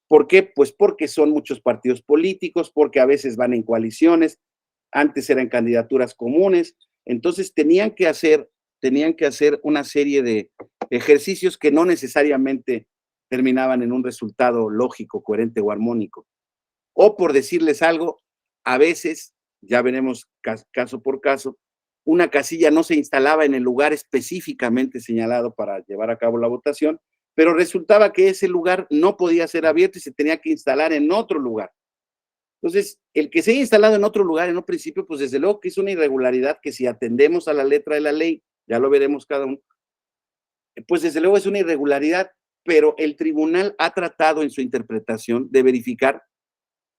¿Por qué? Pues porque son muchos partidos políticos, porque a veces van en coaliciones, antes eran candidaturas comunes, entonces tenían que hacer una serie de ejercicios que no necesariamente terminaban en un resultado lógico, coherente o armónico. O por decirles algo, a veces, ya veremos caso por caso, una casilla no se instalaba en el lugar específicamente señalado para llevar a cabo la votación, pero resultaba que ese lugar no podía ser abierto y se tenía que instalar en otro lugar. Entonces, el que se haya instalado en otro lugar en un principio, pues desde luego que es una irregularidad que si atendemos a la letra de la ley, ya lo veremos cada uno, pues desde luego es una irregularidad, pero el tribunal ha tratado en su interpretación de verificar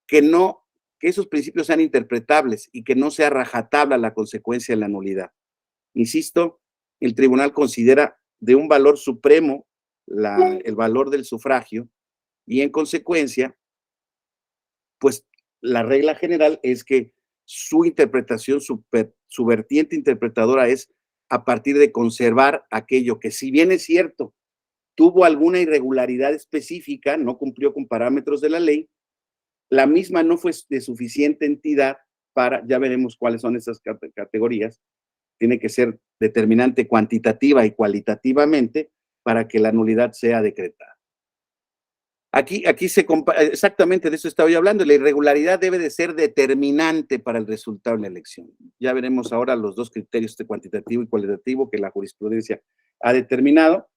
que no, que esos principios sean interpretables y que no sea rajatabla la consecuencia de la nulidad. Insisto, el tribunal considera de un valor supremo el valor del sufragio y en consecuencia, pues la regla general es que su interpretación, su vertiente interpretadora es a partir de conservar aquello que, si bien es cierto, tuvo alguna irregularidad específica, no cumplió con parámetros de la ley, la misma no fue de suficiente entidad para, ya veremos cuáles son esas categorías, tiene que ser determinante cuantitativa y cualitativamente para que la nulidad sea decretada. Aquí exactamente de eso estaba yo hablando, la irregularidad debe de ser determinante para el resultado de la elección. Ya veremos ahora los dos criterios de cuantitativo y cualitativo que la jurisprudencia ha determinado.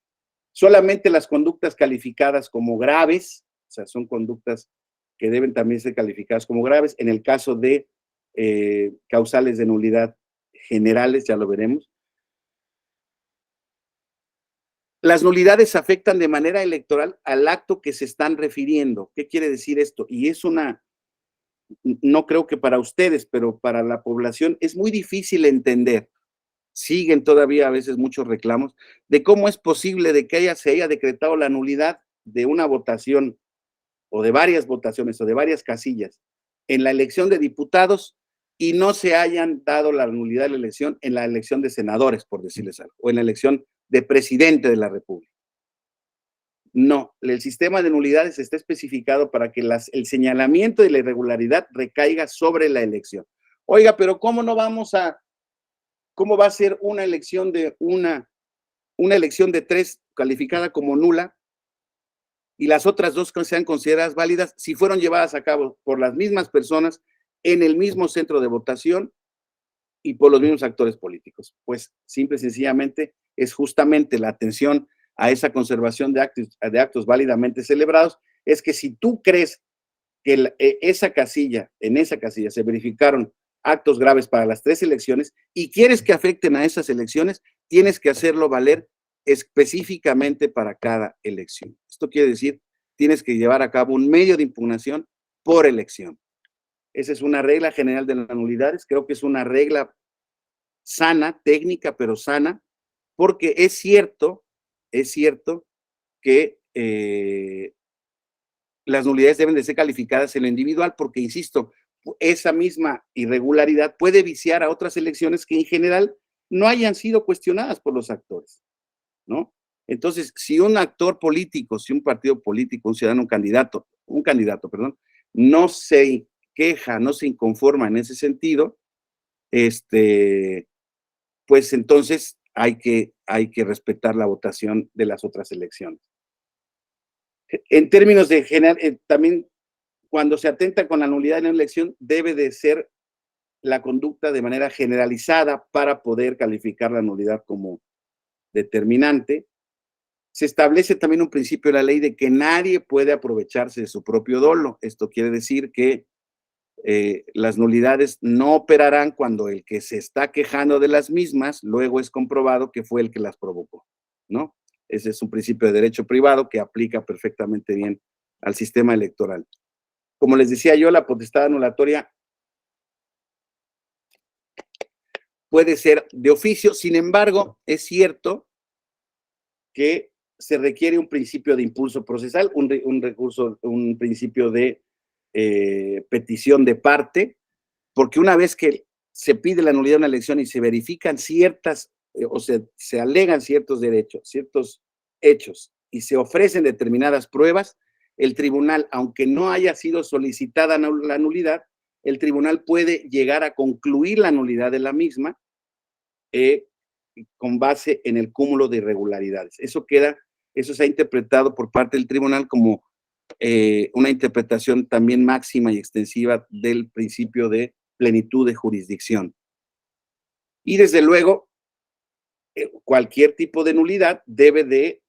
Solamente las conductas calificadas como graves, o sea, son conductas que deben también ser calificadas como graves. En el caso de causales de nulidad generales, ya lo veremos. Las nulidades afectan de manera electoral al acto que se están refiriendo. ¿Qué quiere decir esto? Y es no creo que para ustedes, pero para la población es muy difícil entender. Siguen todavía a veces muchos reclamos de cómo es posible de que se haya decretado la nulidad de una votación o de varias votaciones o de varias casillas en la elección de diputados y no se hayan dado la nulidad de la elección en la elección de senadores, por decirles algo, o en la elección de presidente de la República. No, el sistema de nulidades está especificado para que el señalamiento de la irregularidad recaiga sobre la elección. Oiga, pero ¿cómo va a ser una elección de una elección de 3 calificada como nula y las otras 2 que sean consideradas válidas si fueron llevadas a cabo por las mismas personas en el mismo centro de votación y por los mismos actores políticos? Pues simple y sencillamente es justamente la atención a esa conservación de actos válidamente celebrados, es que si tú crees que en esa casilla se verificaron actos graves para las 3 elecciones y quieres que afecten a esas elecciones, tienes que hacerlo valer específicamente para cada elección. Esto quiere decir, tienes que llevar a cabo un medio de impugnación por elección. Esa es una regla general de las nulidades, creo que es una regla sana, técnica, pero sana, porque es cierto que las nulidades deben de ser calificadas en lo individual, porque, insisto, esa misma irregularidad puede viciar a otras elecciones que en general no hayan sido cuestionadas por los actores, ¿no? Entonces, si un actor político, si un partido político, un ciudadano, un candidato, perdón, no se queja, no se inconforma en ese sentido, pues entonces hay que hay que respetar la votación de las otras elecciones. En términos de general, también cuando se atenta con la nulidad en una elección, debe de ser la conducta de manera generalizada para poder calificar la nulidad como determinante. Se establece también un principio de la ley de que nadie puede aprovecharse de su propio dolo. Esto quiere decir que las nulidades no operarán cuando el que se está quejando de las mismas luego es comprobado que fue el que las provocó, ¿no? Ese es un principio de derecho privado que aplica perfectamente bien al sistema electoral. Como les decía yo, la potestad anulatoria puede ser de oficio, sin embargo, es cierto que se requiere un principio de impulso procesal, un principio de petición de parte, porque una vez que se pide la nulidad de una elección y se verifican ciertas, o se alegan ciertos derechos, ciertos hechos, y se ofrecen determinadas pruebas, el tribunal, aunque no haya sido solicitada la nulidad, el tribunal puede llegar a concluir la nulidad de la misma con base en el cúmulo de irregularidades. Eso se ha interpretado por parte del tribunal como una interpretación también máxima y extensiva del principio de plenitud de jurisdicción. Y desde luego, cualquier tipo de nulidad debe de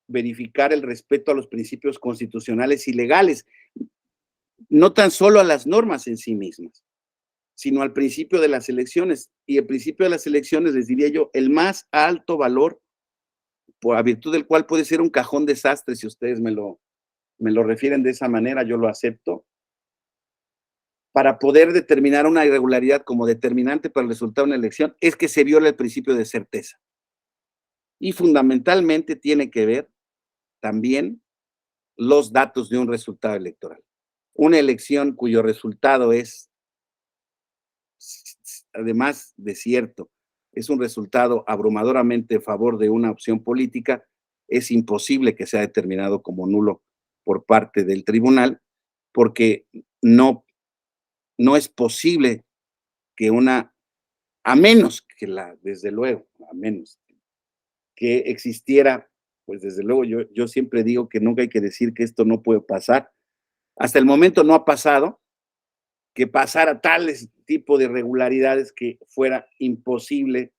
verificar el respeto a los principios constitucionales y legales, no tan solo a las normas en sí mismas, sino al principio de las elecciones. Y el principio de las elecciones, les diría yo, el más alto valor, a virtud del cual puede ser un cajón desastre, si ustedes me lo refieren de esa manera, yo lo acepto, para poder determinar una irregularidad como determinante para el resultado de una elección, es que se viola el principio de certeza. Y fundamentalmente tiene que ver también los datos de un resultado electoral. Una elección cuyo resultado es, además de cierto, es un resultado abrumadoramente a favor de una opción política, es imposible que sea determinado como nulo por parte del tribunal, porque no es posible que a menos desde luego, a menos que existiera, pues desde luego yo siempre digo que nunca hay que decir que esto no puede pasar. Hasta el momento no ha pasado que pasara tales tipo de irregularidades que fuera imposible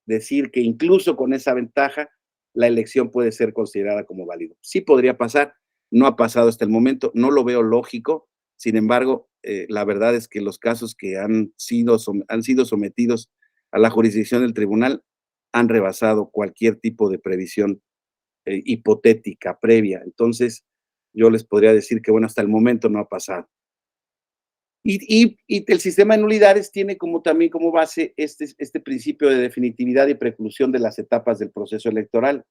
decir que incluso con esa ventaja la elección puede ser considerada como válido. Sí podría pasar, no ha pasado hasta el momento, no lo veo lógico. Sin embargo, la verdad es que los casos que han sido sometidos a la jurisdicción del tribunal han rebasado cualquier tipo de previsión hipotética previa. Entonces, yo les podría decir que, bueno, hasta el momento no ha pasado. Y el sistema de nulidades tiene también como base este principio de definitividad y preclusión de las etapas del proceso electoral.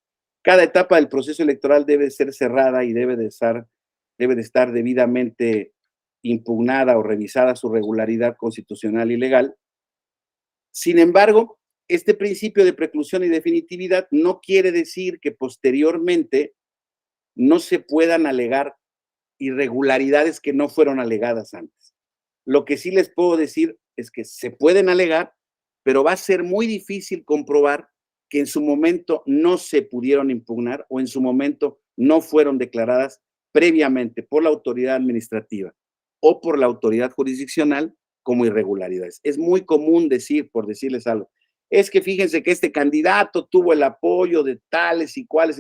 Cada etapa del proceso electoral debe ser cerrada y debe de estar debidamente impugnada o revisada su regularidad constitucional y legal. Sin embargo, este principio de preclusión y definitividad no quiere decir que posteriormente no se puedan alegar irregularidades que no fueron alegadas antes. Lo que sí les puedo decir es que se pueden alegar, pero va a ser muy difícil comprobar que en su momento no se pudieron impugnar o en su momento no fueron declaradas previamente por la autoridad administrativa o por la autoridad jurisdiccional como irregularidades. Es muy común decir, por decirles algo, es que fíjense que este candidato tuvo el apoyo de tales y cuales,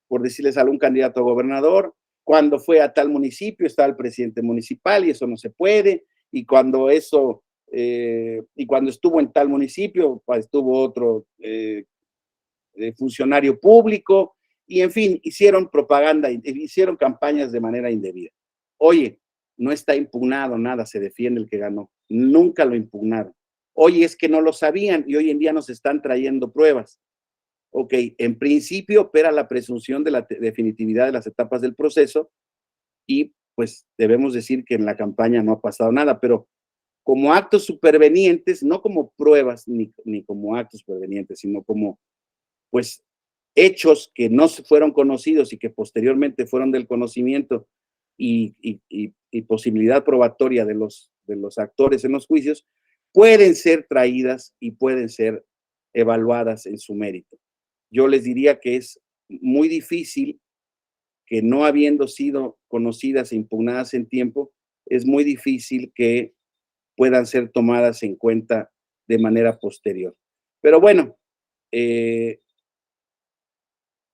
por decirles algo, un candidato a gobernador, cuando fue a tal municipio estaba el presidente municipal y eso no se puede, y cuando estuvo en tal municipio, pues, estuvo otro funcionario público, y en fin, hicieron propaganda, hicieron campañas de manera indebida. Oye, no está impugnado nada, se defiende el que ganó. Nunca lo impugnaron. Oye, es que no lo sabían y hoy en día nos están trayendo pruebas. Ok, en principio opera la presunción de la definitividad de las etapas del proceso y pues debemos decir que en la campaña no ha pasado nada, pero como actos supervenientes, no como pruebas ni como actos supervenientes, sino como pues hechos que no fueron conocidos y que posteriormente fueron del conocimiento y posibilidad probatoria de los actores en los juicios, pueden ser traídas y pueden ser evaluadas en su mérito. yo les diría que es muy difícil que no habiendo sido conocidas e impugnadas en tiempo, es muy difícil que puedan ser tomadas en cuenta de manera posterior. Pero bueno, eh,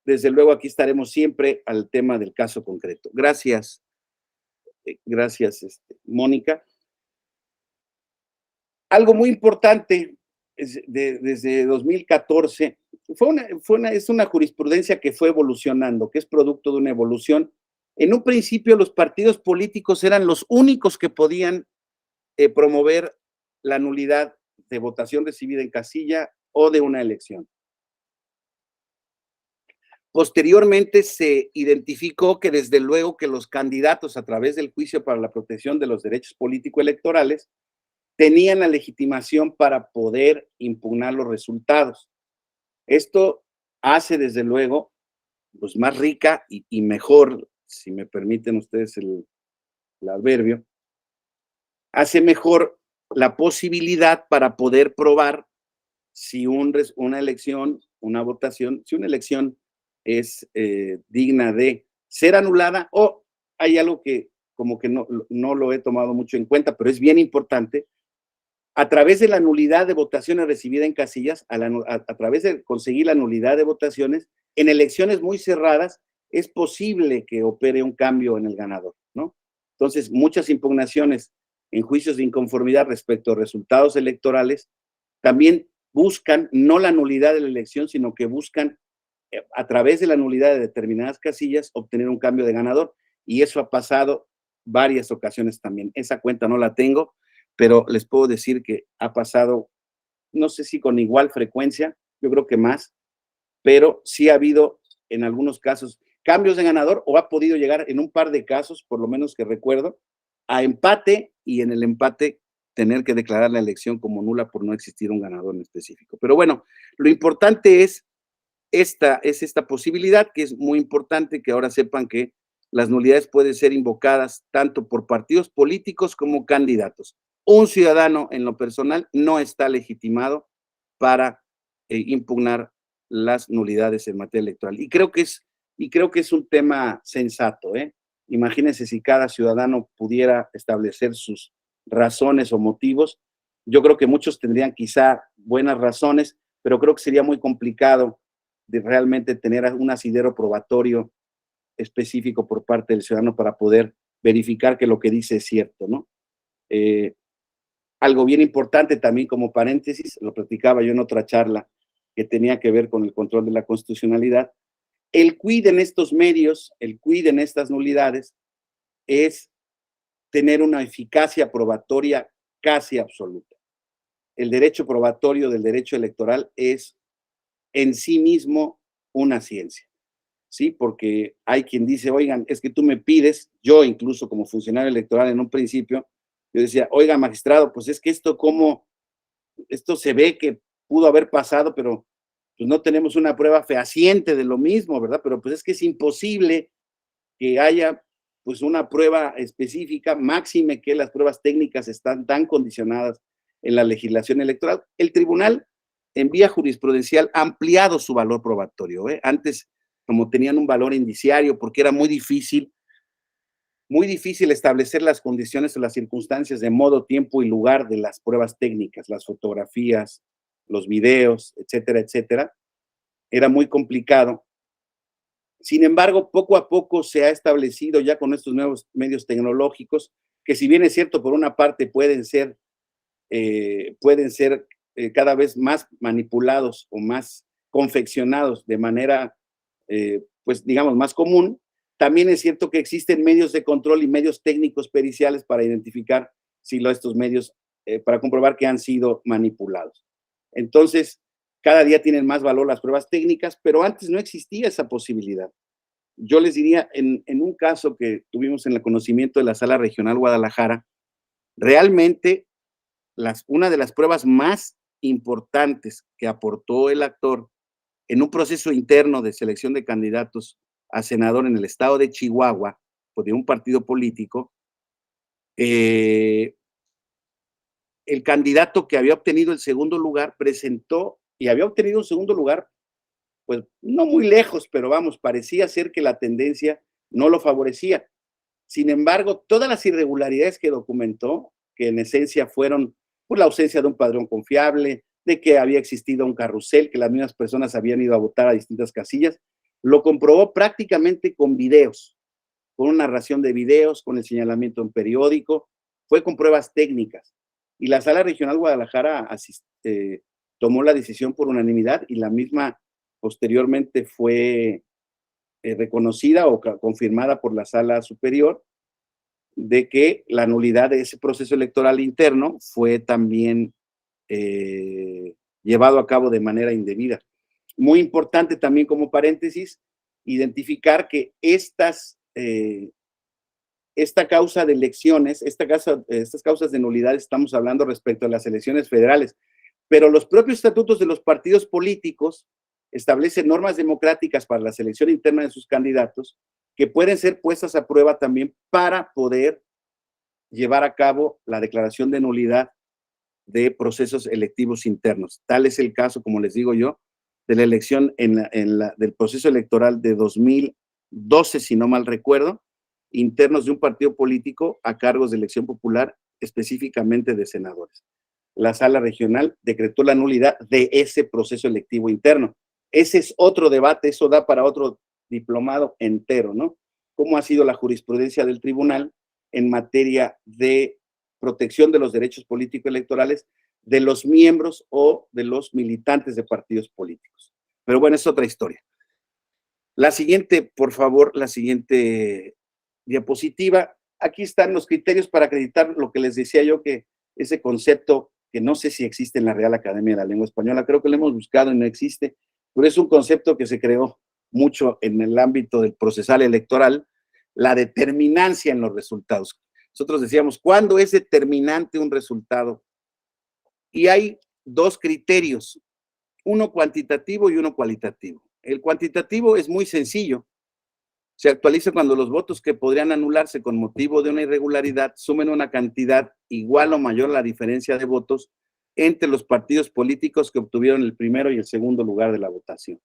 desde luego aquí estaremos siempre al tema del caso concreto. Gracias, gracias, Mónica. Algo muy importante desde 2014 es una jurisprudencia que fue evolucionando, que es producto de una evolución. En un principio los partidos políticos eran los únicos que podían promover la nulidad de votación recibida en casilla o de una elección. Posteriormente se identificó que desde luego que los candidatos a través del juicio para la protección de los derechos político-electorales tenían la legitimación para poder impugnar los resultados. Esto hace desde luego pues más rica y mejor, si me permiten ustedes el adverbio, hace mejor la posibilidad para poder probar si una elección, una votación, si una elección es digna de ser anulada o hay algo que como que no lo he tomado mucho en cuenta, pero es bien importante, a través de la nulidad de votaciones recibida en casillas, a través de conseguir la nulidad de votaciones, en elecciones muy cerradas, es posible que opere un cambio en el ganador, ¿no? Entonces, muchas impugnaciones en juicios de inconformidad respecto a resultados electorales también buscan no la nulidad de la elección, sino que buscan a través de la nulidad de determinadas casillas obtener un cambio de ganador. Y eso ha pasado varias ocasiones también. Esa cuenta no la tengo, pero les puedo decir que ha pasado, no sé si con igual frecuencia, yo creo que más, pero sí ha habido en algunos casos cambios de ganador o ha podido llegar en un par de casos, por lo menos que recuerdo, a empate y en el empate tener que declarar la elección como nula por no existir un ganador en específico. Pero bueno, lo importante es esta posibilidad, que es muy importante que ahora sepan que las nulidades pueden ser invocadas tanto por partidos políticos como candidatos. Un ciudadano en lo personal no está legitimado para impugnar las nulidades en materia electoral. Y creo que es un tema sensato, ¿eh? Imagínense si cada ciudadano pudiera establecer sus razones o motivos. Yo creo que muchos tendrían quizá buenas razones, pero creo que sería muy complicado de realmente tener un asidero probatorio específico por parte del ciudadano para poder verificar que lo que dice es cierto, ¿no? Eh, Algo bien importante también como paréntesis, lo platicaba yo en otra charla que tenía que ver con el control de la constitucionalidad, el quid en estos medios, el quid en estas nulidades es tener una eficacia probatoria casi absoluta. El derecho probatorio del derecho electoral es en sí mismo una ciencia. ¿Sí? Porque hay quien dice, oigan, es que tú me pides, yo incluso como funcionario electoral en un principio, yo decía, oiga, magistrado, pues es que esto se ve que pudo haber pasado, pero pues no tenemos una prueba fehaciente de lo mismo, ¿verdad? Pero pues es que es imposible que haya pues una prueba específica, máxime que las pruebas técnicas están tan condicionadas en la legislación electoral. El tribunal en vía jurisprudencial ha ampliado su valor probatorio, ¿eh? Antes, como tenían un valor indiciario, porque era muy difícil establecer las condiciones o las circunstancias de modo, tiempo y lugar de las pruebas técnicas, las fotografías, los videos, etcétera, etcétera. Era muy complicado. Sin embargo, poco a poco se ha establecido ya con estos nuevos medios tecnológicos, que si bien es cierto, por una parte cada vez más manipulados o más confeccionados de manera, pues digamos, más común, también es cierto que existen medios de control y medios técnicos periciales para identificar si estos medios, para comprobar que han sido manipulados. Entonces, cada día tienen más valor las pruebas técnicas, pero antes no existía esa posibilidad. Yo les diría, en un caso que tuvimos en el conocimiento de la Sala Regional Guadalajara, realmente una de las pruebas más importantes que aportó el actor en un proceso interno de selección de candidatos a senador en el estado de Chihuahua, o de un partido político, el candidato que había obtenido el segundo lugar presentó y había obtenido un segundo lugar pues no muy lejos, pero vamos, parecía ser que la tendencia no lo favorecía. Sin embargo, todas las irregularidades que documentó, que en esencia fueron por la ausencia de un padrón confiable, de que había existido un carrusel, que las mismas personas habían ido a votar a distintas casillas, lo comprobó prácticamente con videos, con una narración de videos, con el señalamiento en periódico, fue con pruebas técnicas. Y la Sala Regional Guadalajara tomó la decisión por unanimidad y la misma posteriormente fue reconocida o confirmada por la Sala Superior de que la nulidad de ese proceso electoral interno fue también llevado a cabo de manera indebida. Muy importante también como paréntesis, identificar que esta causa de elecciones, estas causas de nulidad estamos hablando respecto a las elecciones federales, pero los propios estatutos de los partidos políticos establecen normas democráticas para la selección interna de sus candidatos que pueden ser puestas a prueba también para poder llevar a cabo la declaración de nulidad de procesos electivos internos. Tal es el caso, como les digo yo, de la elección del proceso electoral de 2012, si no mal recuerdo, internos de un partido político a cargos de elección popular, específicamente de senadores. La Sala Regional decretó la nulidad de ese proceso electivo interno. Ese es otro debate, eso da para otro diplomado entero, ¿no? ¿Cómo ha sido la jurisprudencia del tribunal en materia de protección de los derechos político-electorales de los miembros o de los militantes de partidos políticos? Pero bueno, es otra historia. La siguiente, por favor, la siguiente diapositiva. Aquí están los criterios para acreditar lo que les decía yo, que ese concepto que no sé si existe en la Real Academia de la Lengua Española, creo que lo hemos buscado y no existe, pero es un concepto que se creó mucho en el ámbito del procesal electoral, la determinancia en los resultados. Nosotros decíamos, ¿cuándo es determinante un resultado? Y hay dos criterios, uno cuantitativo y uno cualitativo. El cuantitativo es muy sencillo. Se actualiza cuando los votos que podrían anularse con motivo de una irregularidad sumen una cantidad igual o mayor a la diferencia de votos entre los partidos políticos que obtuvieron el primero y el segundo lugar de la votación.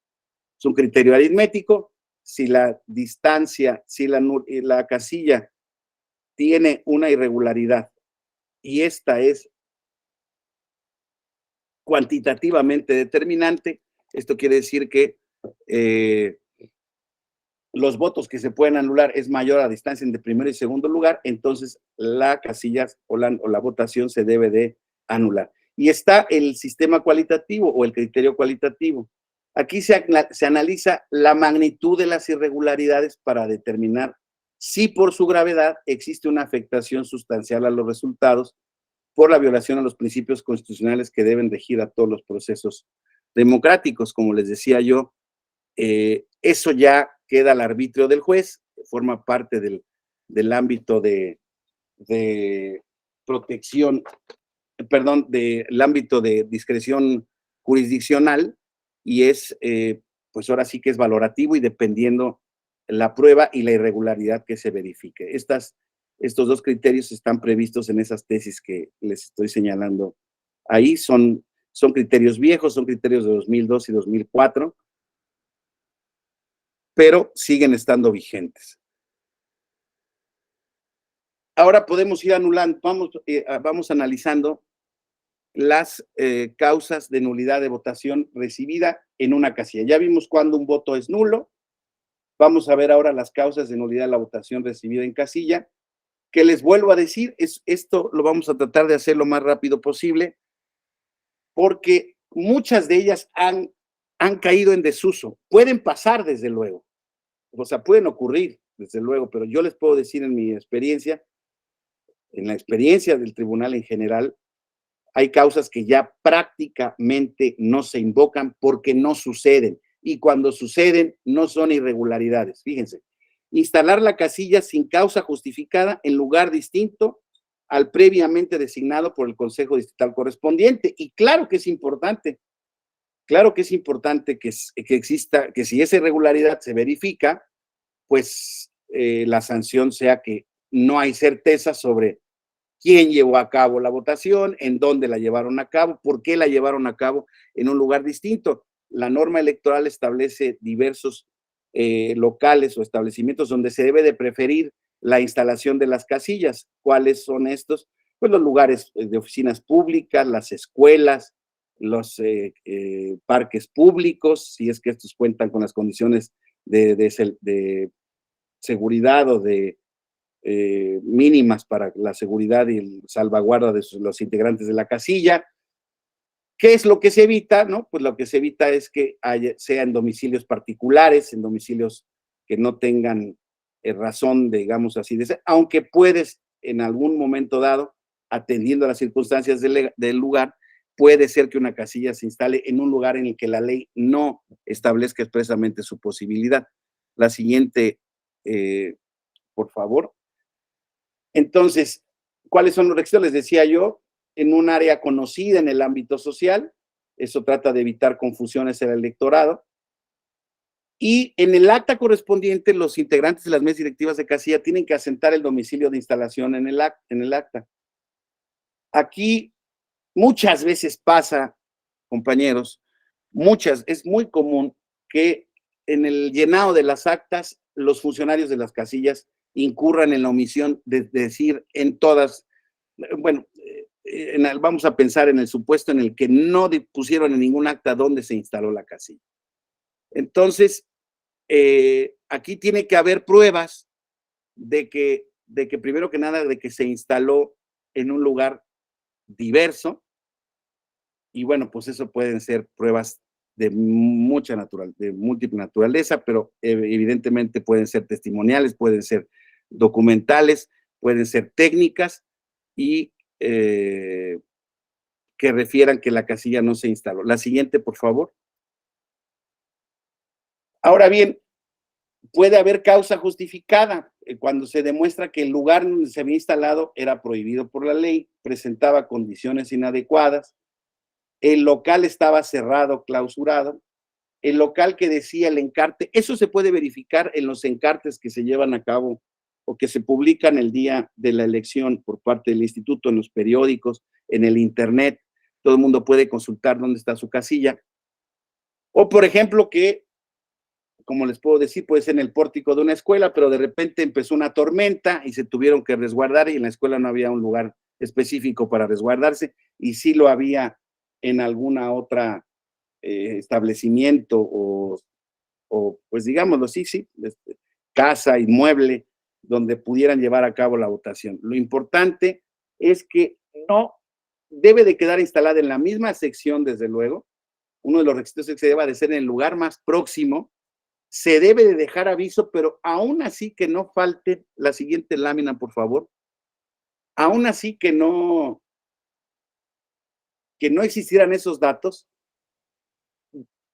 Es un criterio aritmético. Si la distancia, si la casilla tiene una irregularidad y esta es cuantitativamente determinante, esto quiere decir que los votos que se pueden anular es mayor a la distancia entre primero y segundo lugar, entonces la casilla o la votación se debe de anular. Y está el sistema cualitativo o el criterio cualitativo. Aquí se analiza la magnitud de las irregularidades para determinar si por su gravedad existe una afectación sustancial a los resultados por la violación a los principios constitucionales que deben regir a todos los procesos democráticos. Como les decía yo, eso ya queda al arbitrio del juez, forma parte del ámbito de protección, perdón, del ámbito de discreción jurisdiccional y es, pues ahora sí que es valorativo y dependiendo la prueba y la irregularidad que se verifique. Estos dos criterios están previstos en esas tesis que les estoy señalando ahí. Son criterios viejos, son criterios de 2002 y 2004, pero siguen estando vigentes. Ahora podemos ir anulando, vamos analizando las causas de nulidad de votación recibida en una casilla. Ya vimos cuando un voto es nulo. Vamos a ver ahora las causas de nulidad de la votación recibida en casilla, que les vuelvo a decir, esto lo vamos a tratar de hacer lo más rápido posible, porque muchas de ellas han caído en desuso. Pueden pasar, desde luego, o sea, pueden ocurrir, desde luego, pero yo les puedo decir en mi experiencia, en la experiencia del tribunal en general, hay causas que ya prácticamente no se invocan porque no suceden. Y cuando suceden, no son irregularidades. Fíjense, instalar la casilla sin causa justificada en lugar distinto al previamente designado por el Consejo Distrital correspondiente. Y claro que es importante que exista, que si esa irregularidad se verifica, pues la sanción sea que no hay certeza sobre quién llevó a cabo la votación, en dónde la llevaron a cabo, por qué la llevaron a cabo en un lugar distinto. la norma electoral establece diversos locales o establecimientos donde se debe de preferir la instalación de las casillas. ¿Cuáles son estos? Pues los lugares de oficinas públicas, las escuelas, los parques públicos, si es que estos cuentan con las condiciones de seguridad o de mínimas para la seguridad y el salvaguarda de los integrantes de la casilla. ¿Qué es lo que se evita? ¿No? Pues lo que se evita es que sea en domicilios particulares, en domicilios que no tengan razón, digamos así, de ser, aunque puedes en algún momento dado, atendiendo a las circunstancias del lugar, puede ser que una casilla se instale en un lugar en el que la ley no establezca expresamente su posibilidad. La siguiente, por favor. Entonces, ¿cuáles son los requisitos? Les decía yo, en un área conocida en el ámbito social, eso trata de evitar confusiones en el electorado, y en el acta correspondiente, los integrantes de las mesas directivas de casilla tienen que asentar el domicilio de instalación en el acta. Aquí muchas veces pasa, compañeros, es muy común que en el llenado de las actas, los funcionarios de las casillas incurran en la omisión de decir en todas, bueno, vamos a pensar en el supuesto en el que no pusieron en ningún acta dónde se instaló la casilla. Entonces, aquí tiene que haber pruebas de que primero que nada, de que se instaló en un lugar diverso, y bueno, pues eso pueden ser pruebas de múltiple naturaleza, pero evidentemente pueden ser testimoniales, pueden ser documentales, pueden ser técnicas y que refieran que la casilla no se instaló. La siguiente, por favor. Ahora bien, puede haber causa justificada cuando se demuestra que el lugar donde se había instalado era prohibido por la ley, presentaba condiciones inadecuadas, el local estaba cerrado, clausurado, el local que decía el encarte, eso se puede verificar en los encartes que se llevan a cabo o que se publican el día de la elección por parte del instituto, en los periódicos, en el internet, todo el mundo puede consultar dónde está su casilla. O por ejemplo que, como les puedo decir, puede ser en el pórtico de una escuela, pero de repente empezó una tormenta y se tuvieron que resguardar y en la escuela no había un lugar específico para resguardarse y sí lo había en alguna otra establecimiento o pues digámoslo, sí, casa, inmueble, donde pudieran llevar a cabo la votación. Lo importante es que no debe de quedar instalada en la misma sección, desde luego. Uno de los requisitos es que se deba de ser en el lugar más próximo. Se debe de dejar aviso, pero aún así que no falte, la siguiente lámina, por favor, aún así que no existieran esos datos,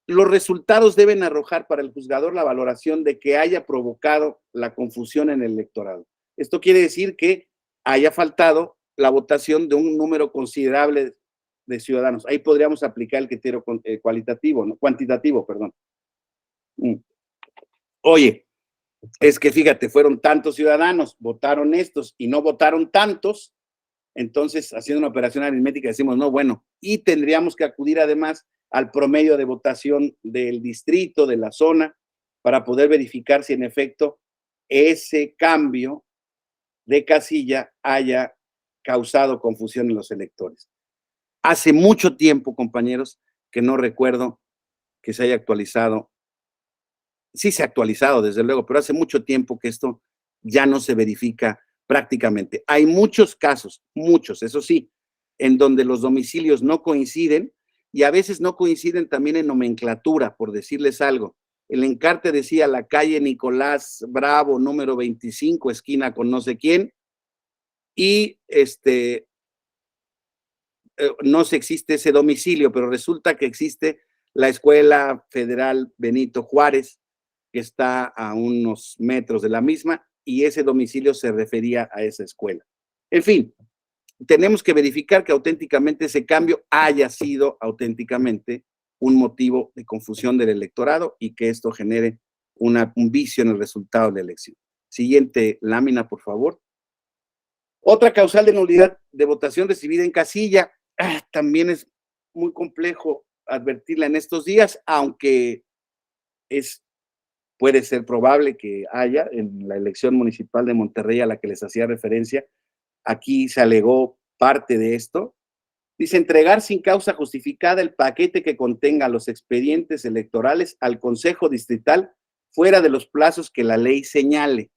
los resultados deben arrojar para el juzgador la valoración de que haya provocado la confusión en el electorado. Esto quiere decir que haya faltado la votación de un número considerable de ciudadanos. Ahí podríamos aplicar el criterio cualitativo, ¿no? Cuantitativo, perdón. Oye, es que fíjate, fueron tantos ciudadanos, votaron estos y no votaron tantos, entonces haciendo una operación aritmética decimos, no, bueno, y tendríamos que acudir además al promedio de votación del distrito, de la zona, para poder verificar si en efecto ese cambio de casilla haya causado confusión en los electores. Hace mucho tiempo, compañeros, que no recuerdo que se haya actualizado. Sí se ha actualizado, desde luego, pero hace mucho tiempo que esto ya no se verifica prácticamente. Hay muchos casos, muchos, eso sí, en donde los domicilios no coinciden y a veces no coinciden también en nomenclatura, por decirles algo. El encarte decía la calle Nicolás Bravo, número 25, esquina con no sé quién, y no se existe ese domicilio, pero resulta que existe la Escuela Federal Benito Juárez, que está a unos metros de la misma, y ese domicilio se refería a esa escuela. En fin, tenemos que verificar que auténticamente ese cambio haya sido auténticamente un motivo de confusión del electorado y que esto genere un vicio en el resultado de la elección. Siguiente lámina, por favor. Otra causal de nulidad de votación recibida en casilla, también es muy complejo advertirla en estos días, aunque puede ser probable que haya en la elección municipal de Monterrey a la que les hacía referencia. Aquí se alegó parte de esto. Dice, entregar sin causa justificada el paquete que contenga los expedientes electorales al Consejo Distrital fuera de los plazos que la ley señale.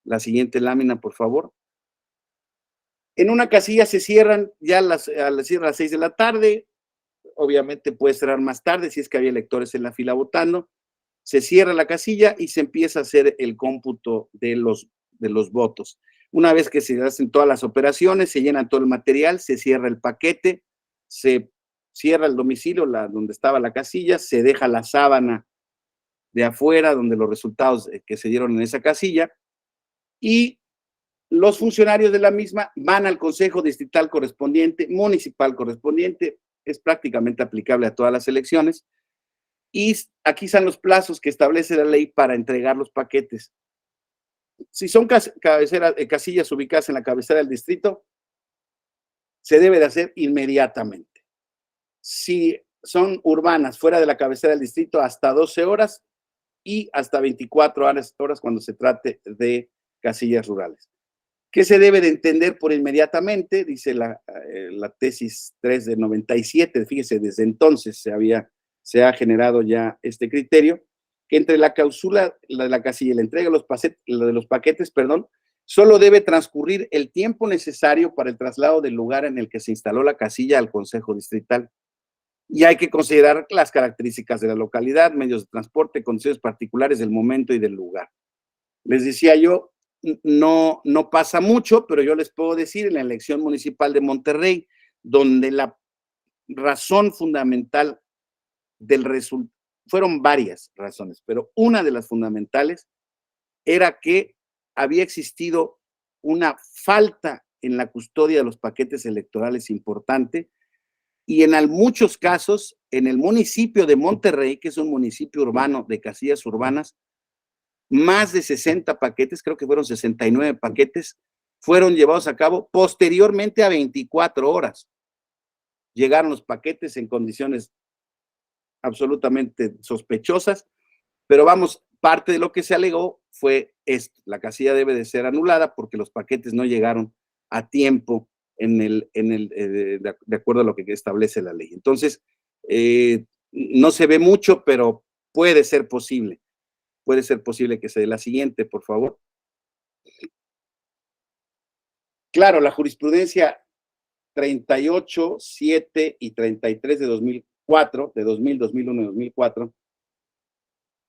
La siguiente lámina, por favor. En una casilla se cierran ya cierran a las 6 de la tarde. Obviamente puede cerrar más tarde si es que había electores en la fila votando. Se cierra la casilla y se empieza a hacer el cómputo de los votos. Una vez que se hacen todas las operaciones, se llena todo el material, se cierra el paquete, se cierra el domicilio donde estaba la casilla, se deja la sábana de afuera donde los resultados que se dieron en esa casilla y los funcionarios de la misma van al consejo distrital correspondiente, municipal correspondiente, es prácticamente aplicable a todas las elecciones. Y aquí están los plazos que establece la ley para entregar los paquetes. Si son casillas ubicadas en la cabecera del distrito, se debe de hacer inmediatamente. Si son urbanas fuera de la cabecera del distrito, hasta 12 horas y hasta 24 horas cuando se trate de casillas rurales. ¿Qué se debe de entender por inmediatamente? Dice la tesis 3 de 97, fíjese, desde entonces se ha generado ya este criterio, que entre la clausura de la casilla y la entrega de los paquetes, solo debe transcurrir el tiempo necesario para el traslado del lugar en el que se instaló la casilla al Consejo Distrital. Y hay que considerar las características de la localidad, medios de transporte, condiciones particulares del momento y del lugar. Les decía yo, no pasa mucho, pero yo les puedo decir en la elección municipal de Monterrey, donde la razón fundamental del resultado, fueron varias razones, pero una de las fundamentales era que había existido una falta en la custodia de los paquetes electorales importante y en muchos casos en el municipio de Monterrey, que es un municipio urbano de casillas urbanas, más de 60 paquetes, creo que fueron 69 paquetes, fueron llevados a cabo posteriormente a 24 horas. Llegaron los paquetes en condiciones absolutamente sospechosas, pero vamos, parte de lo que se alegó fue esto: la casilla debe de ser anulada porque los paquetes no llegaron a tiempo de acuerdo a lo que establece la ley. Entonces, no se ve mucho, pero puede ser posible que se dé. La siguiente, por favor. Claro, la jurisprudencia 38, 7 y 33 de 2004, de 2000, 2001 y 2004,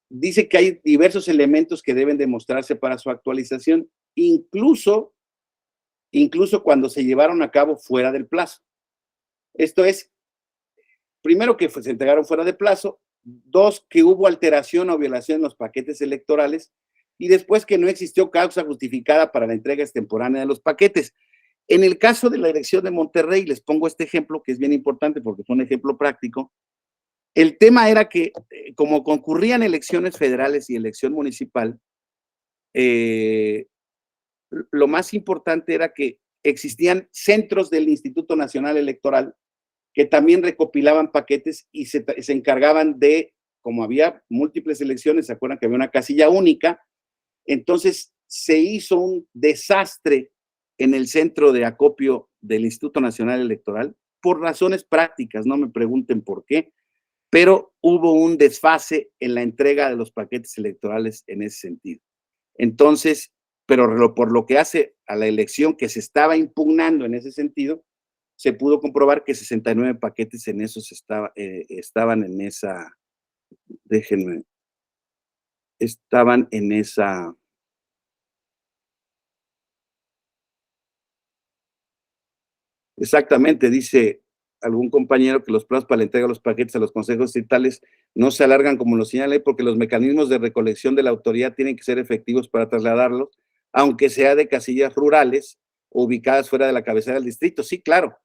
dice que hay diversos elementos que deben demostrarse para su actualización, incluso cuando se llevaron a cabo fuera del plazo. Esto es, primero, que se entregaron fuera de plazo; dos, que hubo alteración o violación en los paquetes electorales; y después, que no existió causa justificada para la entrega extemporánea de los paquetes. En el caso de la elección de Monterrey, les pongo este ejemplo que es bien importante porque es un ejemplo práctico. El tema era que, como concurrían elecciones federales y elección municipal, lo más importante era que existían centros del Instituto Nacional Electoral que también recopilaban paquetes y se encargaban de, como había múltiples elecciones, ¿se acuerdan que había una casilla única? Entonces se hizo un desastre en el centro de acopio del Instituto Nacional Electoral por razones prácticas, no me pregunten por qué, pero hubo un desfase en la entrega de los paquetes electorales en ese sentido. Entonces, pero por lo que hace a la elección que se estaba impugnando en ese sentido, se pudo comprobar que 69 paquetes en esos estaban en esa, déjenme, estaban en esa, exactamente, dice algún compañero que los plazos para la entrega de los paquetes a los consejos distritales no se alargan como lo señala porque los mecanismos de recolección de la autoridad tienen que ser efectivos para trasladarlos, aunque sea de casillas rurales o ubicadas fuera de la cabecera del distrito. Sí, claro,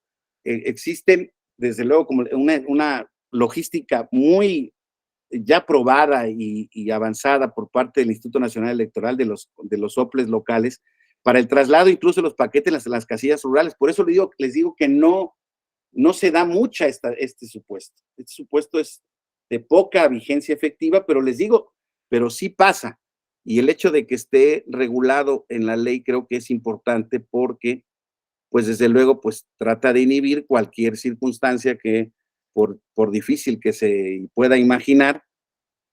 existen desde luego como una logística muy ya probada y avanzada por parte del Instituto Nacional Electoral, de los OPLES locales, para el traslado incluso de los paquetes en las casillas rurales. Por eso les digo que no no se da mucha este supuesto. Este supuesto es de poca vigencia efectiva, pero les digo, pero sí pasa. Y el hecho de que esté regulado en la ley creo que es importante porque, pues desde luego, pues trata de inhibir cualquier circunstancia que, por difícil que se pueda imaginar,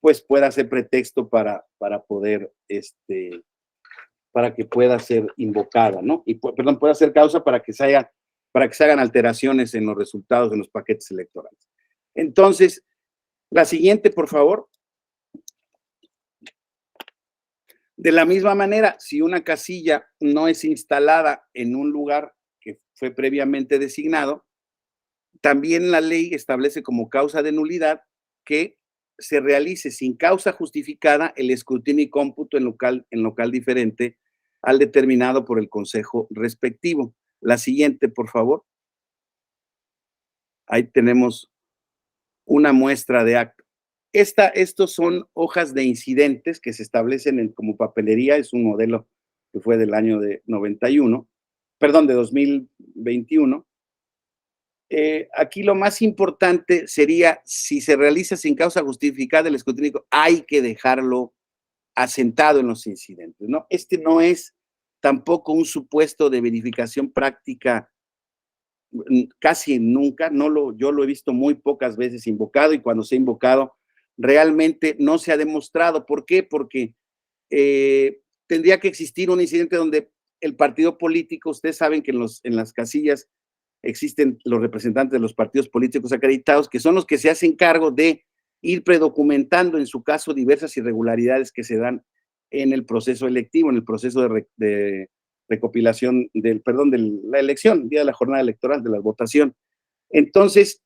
pues pueda ser pretexto para poder, para que pueda ser invocada, ¿no? Y, perdón, pueda ser causa para que se hagan alteraciones en los resultados de los paquetes electorales. Entonces, la siguiente, por favor. De la misma manera, si una casilla no es instalada en un lugar que fue previamente designado, también la ley establece como causa de nulidad que se realice sin causa justificada el escrutinio y cómputo en local diferente al determinado por el consejo respectivo. La siguiente, por favor. Ahí tenemos una muestra de acta. Estos son hojas de incidentes que se establecen como papelería, es un modelo que fue del año de 91, perdón, de 2021. Aquí lo más importante sería, si se realiza sin causa justificada el escrutinio, hay que dejarlo asentado en los incidentes, ¿no? Este no es tampoco un supuesto de verificación práctica casi nunca, yo lo he visto muy pocas veces invocado y cuando se ha invocado realmente no se ha demostrado. ¿Por qué? Porque tendría que existir un incidente donde el partido político, ustedes saben que en las casillas existen los representantes de los partidos políticos acreditados, que son los que se hacen cargo de ir predocumentando, en su caso, diversas irregularidades que se dan en el proceso electivo, en el proceso de recopilación de la elección, día de la jornada electoral, de la votación. Entonces,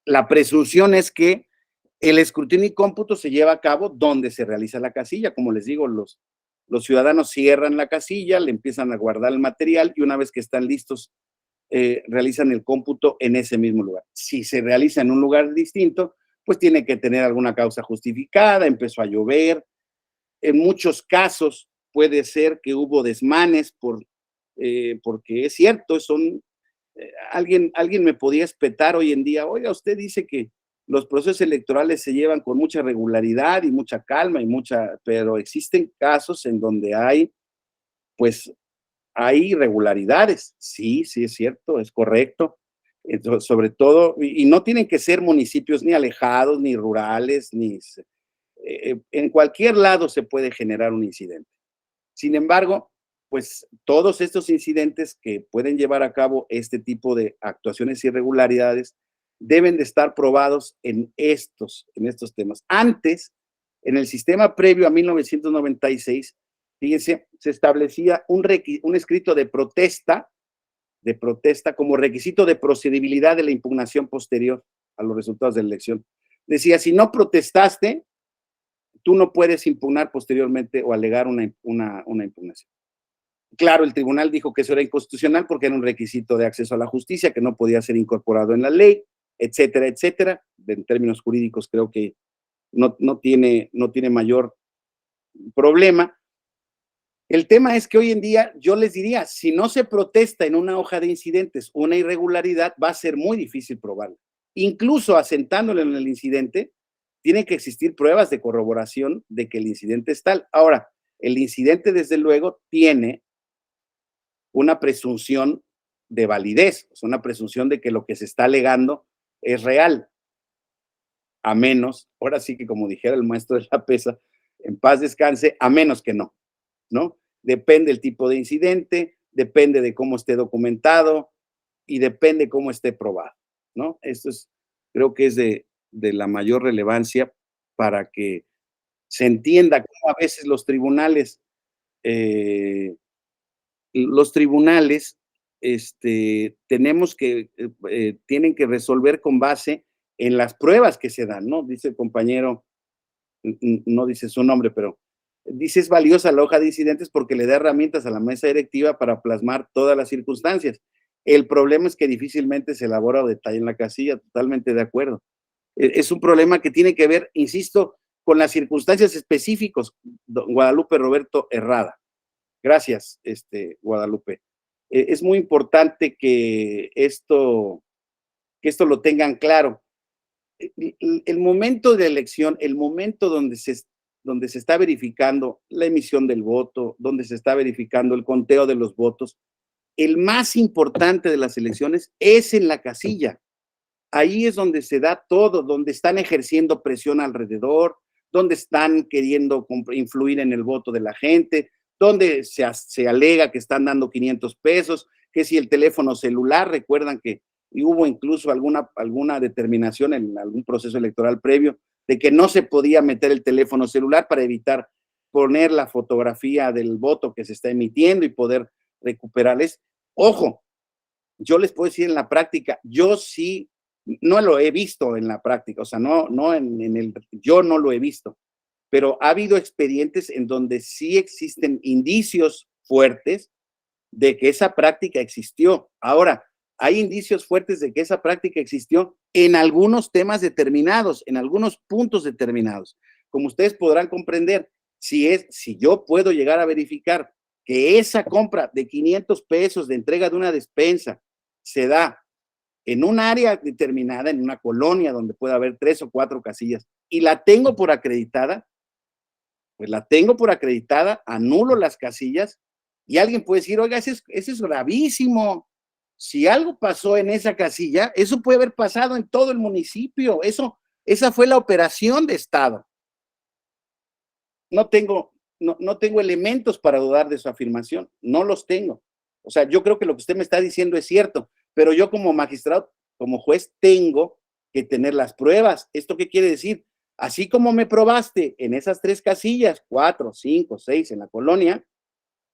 la presunción es que el escrutinio y cómputo se lleva a cabo donde se realiza la casilla. Como les digo, los ciudadanos cierran la casilla, le empiezan a guardar el material y una vez que están listos, realizan el cómputo en ese mismo lugar. Si se realiza en un lugar distinto, pues tiene que tener alguna causa justificada, empezó a llover. En muchos casos puede ser que hubo desmanes porque es cierto, alguien me podía espetar hoy en día, oiga, usted dice que los procesos electorales se llevan con mucha regularidad y mucha calma pero existen casos en donde hay irregularidades. Sí, es cierto, es correcto. Entonces, sobre todo, y no tienen que ser municipios ni alejados, ni rurales, en cualquier lado se puede generar un incidente. Sin embargo, pues todos estos incidentes que pueden llevar a cabo este tipo de actuaciones y irregularidades deben de estar probados en estos temas. Antes, en el sistema previo a 1996, fíjense, se establecía un escrito de protesta como requisito de procedibilidad de la impugnación posterior a los resultados de la elección. Decía, si no protestaste, tú no puedes impugnar posteriormente o alegar una impugnación. Claro, el tribunal dijo que eso era inconstitucional porque era un requisito de acceso a la justicia que no podía ser incorporado en la ley, etcétera, etcétera. En términos jurídicos creo que no tiene mayor problema. El tema es que hoy en día yo les diría, si no se protesta en una hoja de incidentes una irregularidad, va a ser muy difícil probarla. Incluso asentándole en el incidente, tienen que existir pruebas de corroboración de que el incidente es tal. Ahora, el incidente, desde luego, tiene una presunción de validez, es una presunción de que lo que se está alegando es real, a menos, ahora sí que como dijera el maestro de la pesa, en paz descanse, a menos que no, ¿no? Depende del tipo de incidente, depende de cómo esté documentado y depende cómo esté probado, ¿no? Esto creo que es de la mayor relevancia para que se entienda cómo a veces los tribunales tienen que resolver con base en las pruebas que se dan, ¿no? Dice el compañero, no dice su nombre, pero dice es valiosa la hoja de incidentes porque le da herramientas a la mesa directiva para plasmar todas las circunstancias. El problema es que difícilmente se elabora o detalla en la casilla, totalmente de acuerdo. Es un problema que tiene que ver, insisto, con las circunstancias específicas. Guadalupe Roberto Herrada. Gracias, Guadalupe. Es muy importante que esto que esto lo tengan claro. El momento de elección, el momento donde se está verificando la emisión del voto, donde se está verificando el conteo de los votos, el más importante de las elecciones es en la casilla. Ahí es donde se da todo, donde están ejerciendo presión alrededor, donde están queriendo influir en el voto de la gente, donde se alega que están dando 500 pesos, que si el teléfono celular, recuerdan que hubo incluso alguna determinación en algún proceso electoral previo de que no se podía meter el teléfono celular para evitar poner la fotografía del voto que se está emitiendo y poder recuperarles. Ojo, yo les puedo decir en la práctica, yo sí, no lo he visto en la práctica, o sea, yo no lo he visto, pero ha habido expedientes en donde sí existen indicios fuertes de que esa práctica existió. Ahora, hay indicios fuertes de que esa práctica existió en algunos temas determinados, en algunos puntos determinados. Como ustedes podrán comprender, si yo puedo llegar a verificar que esa compra de 500 pesos de entrega de una despensa se da en un área determinada, en una colonia donde pueda haber 3 o 4 casillas, y la tengo por acreditada, pues la tengo por acreditada, anulo las casillas, y alguien puede decir, oiga, ese es gravísimo. Si algo pasó en esa casilla, eso puede haber pasado en todo el municipio. Esa fue la operación de Estado. No tengo elementos para dudar de su afirmación, no los tengo. O sea, yo creo que lo que usted me está diciendo es cierto, pero yo como magistrado, como juez, tengo que tener las pruebas. ¿Esto qué quiere decir? Así como me probaste en esas 3 casillas, 4, 5, 6 en la colonia,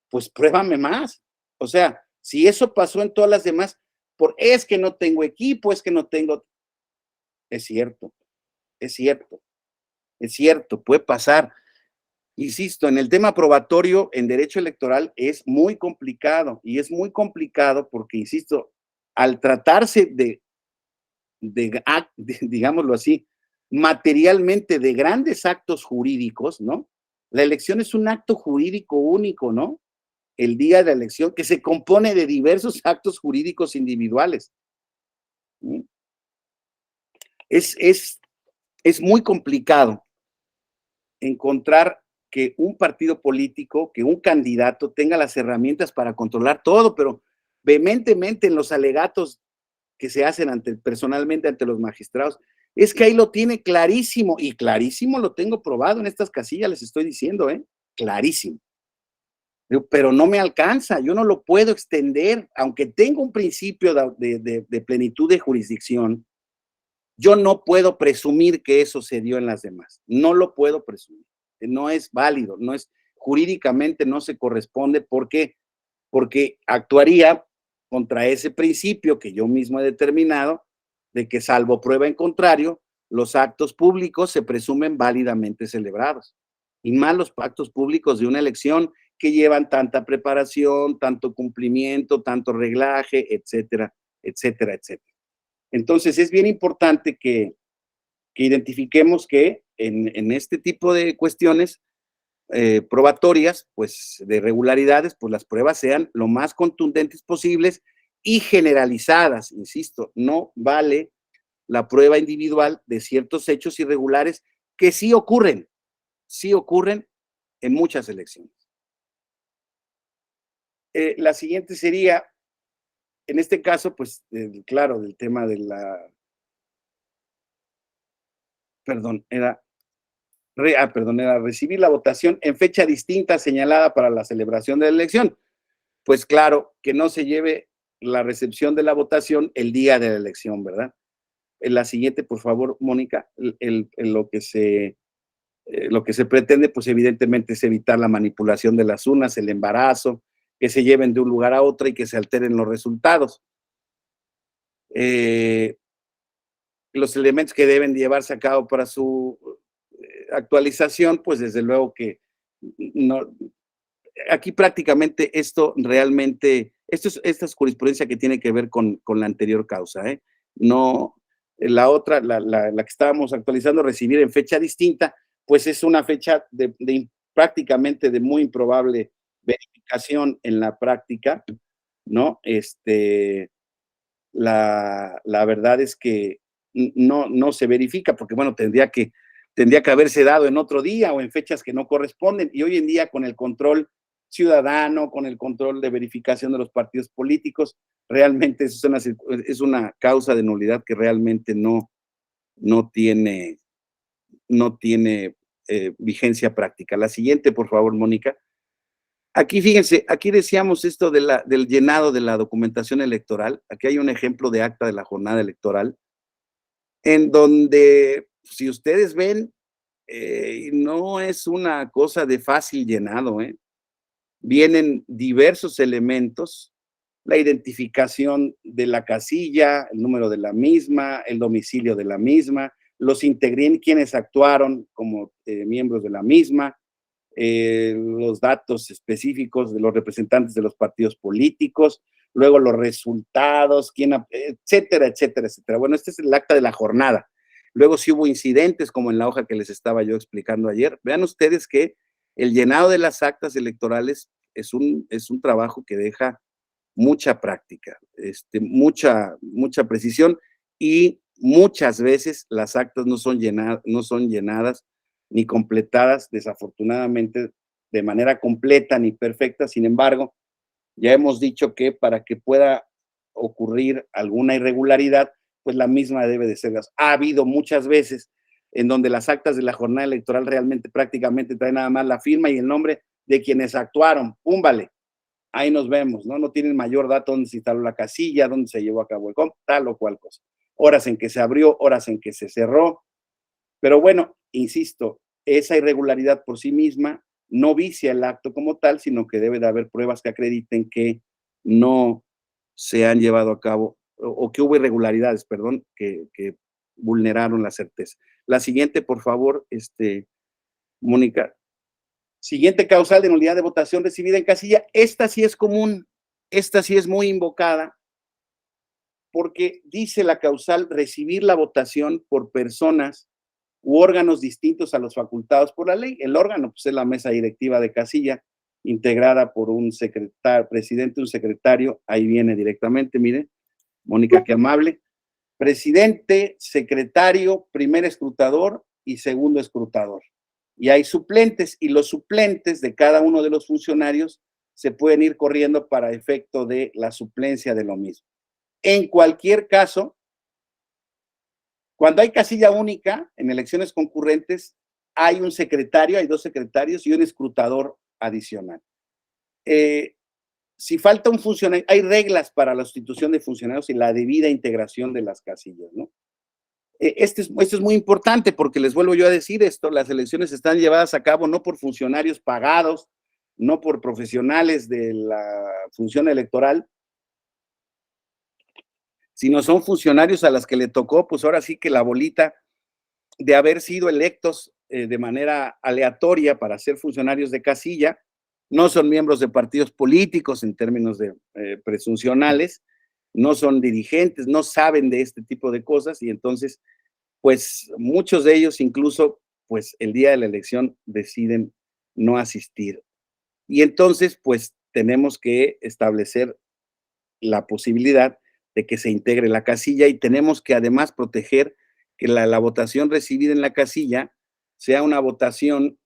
pues pruébame más. O sea, si eso pasó en todas las demás, es que no tengo equipo, es que no tengo. Es cierto, es cierto, es cierto, puede pasar. Insisto, en el tema probatorio en derecho electoral es muy complicado, y es muy complicado porque, insisto, al tratarse digámoslo así, materialmente de grandes actos jurídicos, ¿no? La elección es un acto jurídico único, ¿no? El día de la elección, que se compone de diversos actos jurídicos individuales. ¿Sí? Es muy complicado encontrar que un partido político, que un candidato tenga las herramientas para controlar todo, pero vehementemente en los alegatos que se hacen personalmente ante los magistrados, es que ahí lo tiene clarísimo, y clarísimo lo tengo probado en estas casillas, les estoy diciendo, clarísimo. Pero no me alcanza, yo no lo puedo extender, aunque tengo un principio de plenitud de jurisdicción, yo no puedo presumir que eso se dio en las demás, no lo puedo presumir, no es válido, jurídicamente no se corresponde. ¿Por qué? Porque actuaría contra ese principio que yo mismo he determinado, de que salvo prueba en contrario, los actos públicos se presumen válidamente celebrados. Y más los actos públicos de una elección que llevan tanta preparación, tanto cumplimiento, tanto reglaje, etcétera, etcétera, etcétera. Entonces es bien importante que identifiquemos que en este tipo de cuestiones probatorias, pues de irregularidades, pues las pruebas sean lo más contundentes posibles y generalizadas, insisto, no vale la prueba individual de ciertos hechos irregulares que sí ocurren en muchas elecciones. La siguiente sería, en este caso, pues, claro, del tema de era recibir la votación en fecha distinta señalada para la celebración de la elección. Pues claro, que no se lleve la recepción de la votación el día de la elección, ¿verdad? En la siguiente, por favor, Mónica, lo que se pretende, pues evidentemente es evitar la manipulación de las urnas, el embarazo, que se lleven de un lugar a otro y que se alteren los resultados. Los elementos que deben llevarse a cabo para su actualización, pues desde luego que no, aquí prácticamente esta es jurisprudencia que tiene que ver con la anterior causa, ¿eh? No, la otra, la que estábamos actualizando, recibir en fecha distinta, pues es una fecha prácticamente de muy improbable verificación en la práctica, ¿no? la verdad es que no se verifica, porque bueno, tendría que haberse dado en otro día o en fechas que no corresponden. Y hoy en día, con el control ciudadano, con el control de verificación de los partidos políticos, realmente es una causa de nulidad que realmente no tiene, no tiene vigencia práctica. La siguiente, por favor, Mónica. Aquí, fíjense, aquí decíamos esto del llenado de la documentación electoral. Aquí hay un ejemplo de acta de la jornada electoral, en donde, si ustedes ven, no es una cosa de fácil llenado, ¿eh? Vienen diversos elementos, la identificación de la casilla, el número de la misma, el domicilio de la misma, los integrantes, quienes actuaron como miembros de la misma, los datos específicos de los representantes de los partidos políticos, luego los resultados, etcétera, etcétera, etcétera. Bueno, este es el acta de la jornada. Luego, si hubo incidentes, como en la hoja que les estaba yo explicando ayer, vean ustedes que el llenado de las actas electorales es un trabajo que deja mucha práctica, mucha precisión, y muchas veces las actas no son llenadas ni completadas, desafortunadamente, de manera completa ni perfecta. Sin embargo, ya hemos dicho que para que pueda ocurrir alguna irregularidad, pues la misma debe de ser. Ha habido muchas veces en donde las actas de la jornada electoral realmente prácticamente traen nada más la firma y el nombre de quienes actuaron. Púmbale, ahí nos vemos, ¿no? No tienen mayor dato dónde se instaló la casilla, dónde se llevó a cabo el comp, tal o cual cosa. Horas en que se abrió, horas en que se cerró. Pero bueno, insisto, esa irregularidad por sí misma no vicia el acto como tal, sino que debe de haber pruebas que acrediten que no se han llevado a cabo, o que hubo irregularidades, perdón, que vulneraron la certeza. La siguiente, por favor, Mónica. Siguiente causal de nulidad de votación recibida en casilla. Esta sí es común, esta sí es muy invocada, porque dice la causal recibir la votación por personas u órganos distintos a los facultados por la ley. El órgano, pues, es la mesa directiva de casilla, integrada por un presidente, un secretario, ahí viene directamente, mire, Mónica, qué amable. Presidente, secretario, primer escrutador y segundo escrutador. Y hay suplentes, y los suplentes de cada uno de los funcionarios se pueden ir corriendo para efecto de la suplencia de lo mismo. En cualquier caso, cuando hay casilla única en elecciones concurrentes, hay un secretario, hay dos secretarios y un escrutador adicional. Si falta un funcionario, hay reglas para la sustitución de funcionarios y la debida integración de las casillas, ¿no? Esto es muy importante, porque les vuelvo yo a decir esto: las elecciones están llevadas a cabo no por funcionarios pagados, no por profesionales de la función electoral, sino son funcionarios a las que le tocó, pues ahora sí que la bolita de haber sido electos de manera aleatoria para ser funcionarios de casilla. No son miembros de partidos políticos en términos de presuncionales, no son dirigentes, no saben de este tipo de cosas, y entonces, pues muchos de ellos incluso, pues el día de la elección deciden no asistir. Y entonces, pues tenemos que establecer la posibilidad de que se integre la casilla, y tenemos que además proteger que la votación recibida en la casilla sea una votación,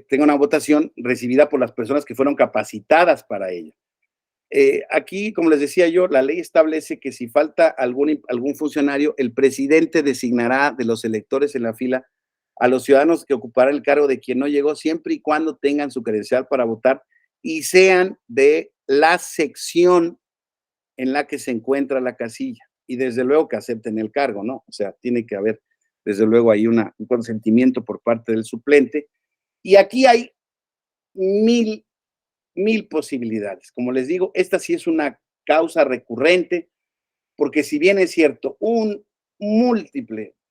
tenga una votación recibida por las personas que fueron capacitadas para ello. Aquí, como les decía yo, la ley establece que si falta algún funcionario, el presidente designará de los electores en la fila a los ciudadanos que ocuparán el cargo de quien no llegó, siempre y cuando tengan su credencial para votar y sean de la sección en la que se encuentra la casilla, y desde luego que acepten el cargo, ¿no? O sea, tiene que haber desde luego ahí un consentimiento por parte del suplente. Y aquí hay mil posibilidades. Como les digo, esta sí es una causa recurrente, porque si bien es cierto, un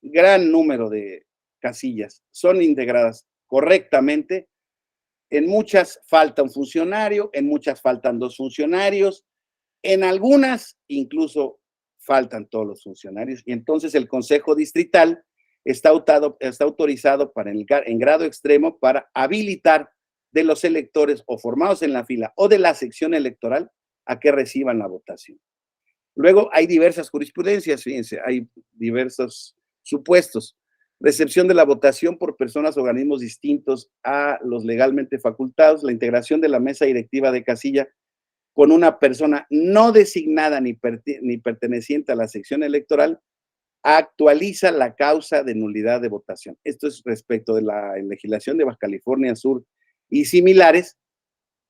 gran número de casillas son integradas correctamente, en muchas falta un funcionario, en muchas faltan dos funcionarios, en algunas incluso faltan todos los funcionarios, y entonces el Consejo Distrital está autorizado en grado extremo para habilitar de los electores o formados en la fila o de la sección electoral a que reciban la votación. Luego hay diversas jurisprudencias, fíjense, hay diversos supuestos. Recepción de la votación por personas o organismos distintos a los legalmente facultados, la integración de la mesa directiva de casilla con una persona no designada ni perteneciente a la sección electoral, actualiza la causa de nulidad de votación. Esto es respecto de la legislación de Baja California Sur y similares,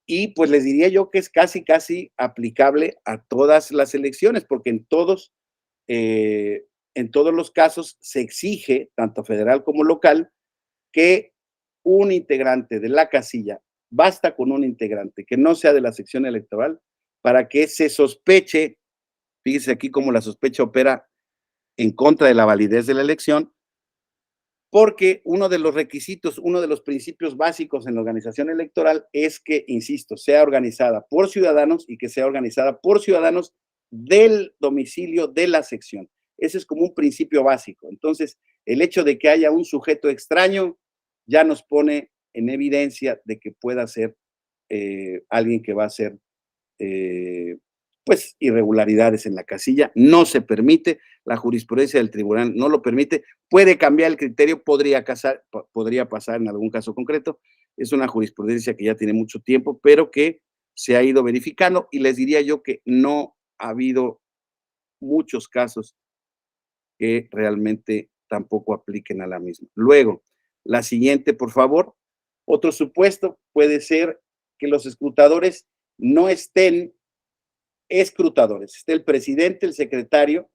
y pues les diría yo que es casi aplicable a todas las elecciones, porque en todos los casos se exige, tanto federal como local, que un integrante de la casilla, basta con un integrante que no sea de la sección electoral para que se sospeche, fíjese aquí cómo la sospecha opera en contra de la validez de la elección, porque uno de los requisitos, uno de los principios básicos en la organización electoral es que, insisto, sea organizada por ciudadanos y que sea organizada por ciudadanos del domicilio de la sección. Ese es como un principio básico. Entonces, el hecho de que haya un sujeto extraño ya nos pone en evidencia de que pueda ser alguien que va a ser pues irregularidades en la casilla, no se permite, la jurisprudencia del tribunal no lo permite, puede cambiar el criterio, podría pasar en algún caso concreto, es una jurisprudencia que ya tiene mucho tiempo, pero que se ha ido verificando y les diría yo que no ha habido muchos casos que realmente tampoco apliquen a la misma. Luego, la siguiente, por favor. Otro supuesto puede ser que los escrutadores no estén escrutadores. Esté el presidente, el secretario,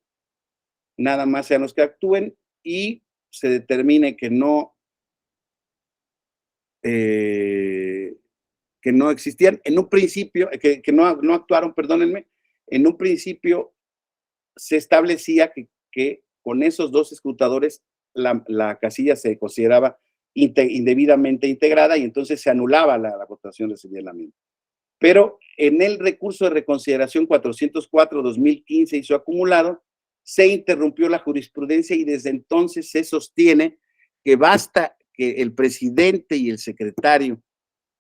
nada más sean los que actúen y se determine que no existían. En un principio, que no actuaron, perdónenme, en un principio se establecía que con esos dos escrutadores la casilla se consideraba indebidamente integrada y entonces se anulaba la votación recibida en la misma. Pero en el recurso de reconsideración 404-2015 y su acumulado, se interrumpió la jurisprudencia y desde entonces se sostiene que basta que el presidente y el secretario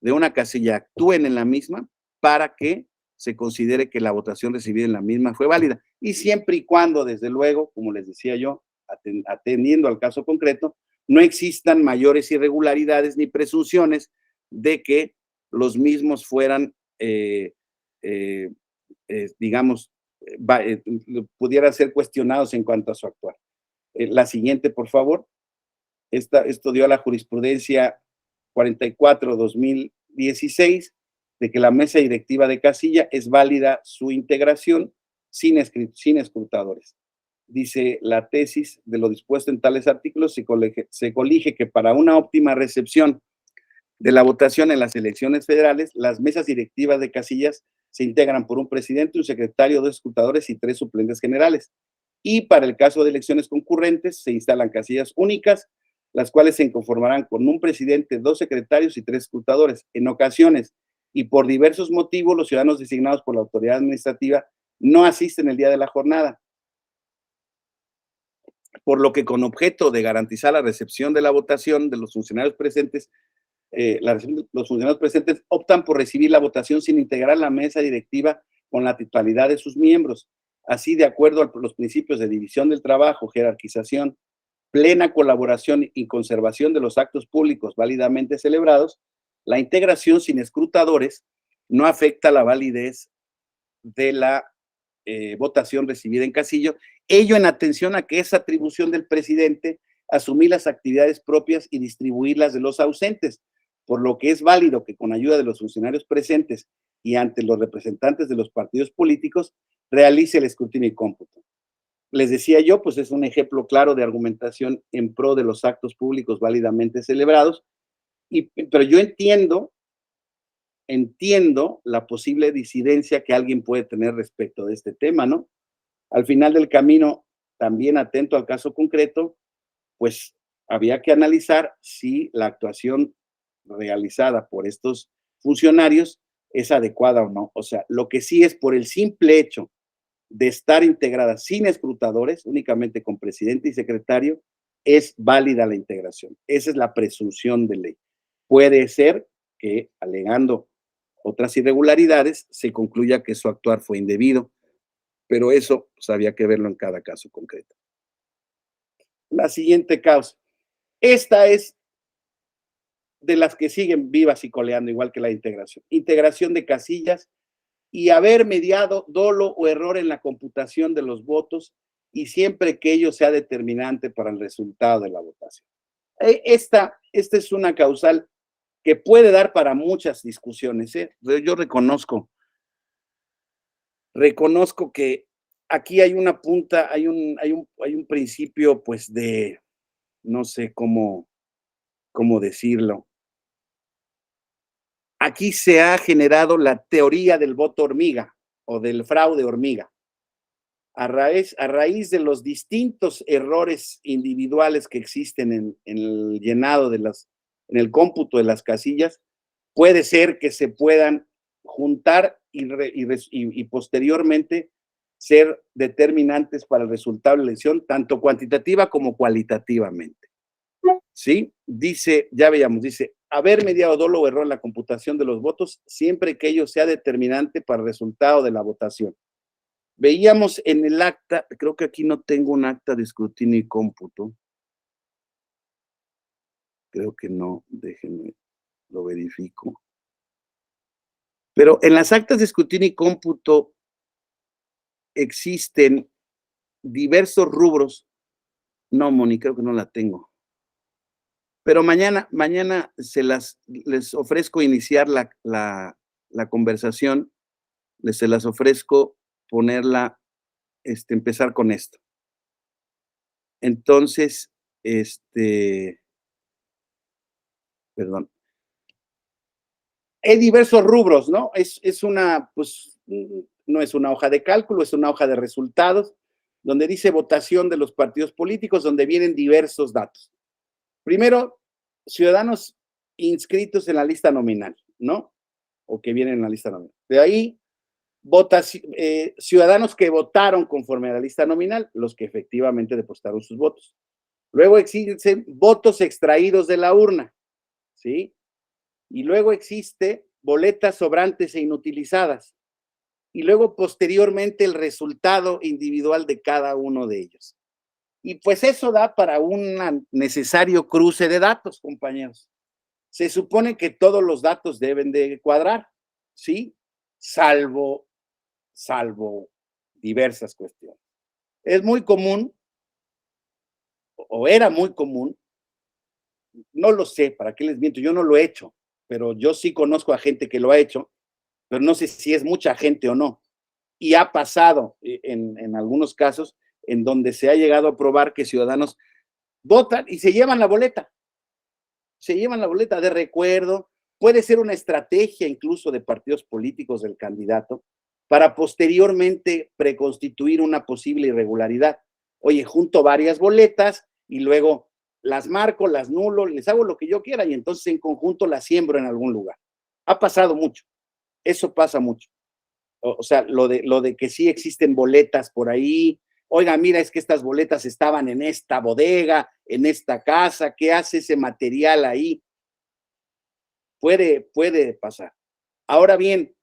de una casilla actúen en la misma para que se considere que la votación recibida en la misma fue válida. Y siempre y cuando, desde luego, como les decía yo, atendiendo al caso concreto, no existan mayores irregularidades ni presunciones de que los mismos fueran, digamos, pudieran ser cuestionados en cuanto a su actuar. La siguiente, por favor. Esto dio a la jurisprudencia 44-2016 de que la mesa directiva de casilla es válida su integración sin escrutadores. Dice la tesis de lo dispuesto en tales artículos, se colige que para una óptima recepción de la votación en las elecciones federales, las mesas directivas de casillas se integran por un presidente, un secretario, dos escrutadores y tres suplentes generales. Y para el caso de elecciones concurrentes, se instalan casillas únicas, las cuales se conformarán con un presidente, dos secretarios y tres escrutadores. En ocasiones, y por diversos motivos, los ciudadanos designados por la autoridad administrativa no asisten el día de la jornada, por lo que con objeto de garantizar la recepción de la votación de los funcionarios presentes, los funcionarios presentes optan por recibir la votación sin integrar la mesa directiva con la titularidad de sus miembros. Así, de acuerdo a los principios de división del trabajo, jerarquización, plena colaboración y conservación de los actos públicos válidamente celebrados, la integración sin escrutadores no afecta la validez de la votación recibida en casillo, ello en atención a que es atribución del presidente asumir las actividades propias y distribuirlas de los ausentes, por lo que es válido que con ayuda de los funcionarios presentes y ante los representantes de los partidos políticos realice el escrutinio y cómputo. Les decía yo, pues es un ejemplo claro de argumentación en pro de los actos públicos válidamente celebrados, pero yo entiendo la posible disidencia que alguien puede tener respecto de este tema, ¿no? Al final del camino, también atento al caso concreto, pues había que analizar si la actuación realizada por estos funcionarios es adecuada o no. O sea, lo que sí es por el simple hecho de estar integrada sin escrutadores, únicamente con presidente y secretario, es válida la integración. Esa es la presunción de ley. Puede ser que, alegando otras irregularidades, se concluya que su actuar fue indebido, pero eso pues, había que verlo en cada caso concreto. La siguiente causa. Esta es de las que siguen vivas y coleando, igual que la integración. Integración de casillas y haber mediado dolo o error en la computación de los votos y siempre que ello sea determinante para el resultado de la votación. Esta es una causal que puede dar para muchas discusiones. Yo reconozco que aquí hay una punta, hay un principio, pues, de, no sé cómo decirlo. Aquí se ha generado la teoría del voto hormiga o del fraude hormiga. A raíz de los distintos errores individuales que existen en el llenado en el cómputo de las casillas, puede ser que se puedan juntar y posteriormente ser determinantes para el resultado de la elección, tanto cuantitativa como cualitativamente. ¿Sí? Dice, ya veíamos, dice, haber mediado dolo o error en la computación de los votos siempre que ello sea determinante para el resultado de la votación. Veíamos en el acta, creo que aquí no tengo un acta de escrutinio y cómputo. Creo que no, déjenme, lo verifico. Pero en las actas de escrutinio y cómputo existen diversos rubros. No, Moni, creo que no la tengo. Pero mañana les ofrezco iniciar la conversación, se las ofrezco ponerla, empezar con esto. Entonces, perdón. Hay diversos rubros, ¿no? Es una, pues, no es una hoja de cálculo, es una hoja de resultados, donde dice votación de los partidos políticos, donde vienen diversos datos. Primero, ciudadanos inscritos en la lista nominal, ¿no? O que vienen en la lista nominal. De ahí, ciudadanos que votaron conforme a la lista nominal, los que efectivamente depositaron sus votos. Luego existen votos extraídos de la urna, ¿sí? Y luego existe boletas sobrantes e inutilizadas. Y luego posteriormente el resultado individual de cada uno de ellos. Y pues eso da para un necesario cruce de datos, compañeros. Se supone que todos los datos deben de cuadrar, ¿sí? Salvo diversas cuestiones. Es muy común, o era muy común, no lo sé, ¿para qué les miento? Yo no lo he hecho, pero yo sí conozco a gente que lo ha hecho, pero no sé si es mucha gente o no. Y ha pasado en algunos casos en donde se ha llegado a probar que ciudadanos votan y se llevan la boleta. Se llevan la boleta de recuerdo. Puede ser una estrategia incluso de partidos políticos del candidato para posteriormente preconstituir una posible irregularidad. Oye, junto varias boletas y luego las marco, las nulo, les hago lo que yo quiera y entonces en conjunto las siembro en algún lugar. Ha pasado mucho. Eso pasa mucho. O sea, lo de que sí existen boletas por ahí. Oiga, mira, es que estas boletas estaban en esta bodega, en esta casa. ¿Qué hace ese material ahí? Puede pasar. Ahora bien,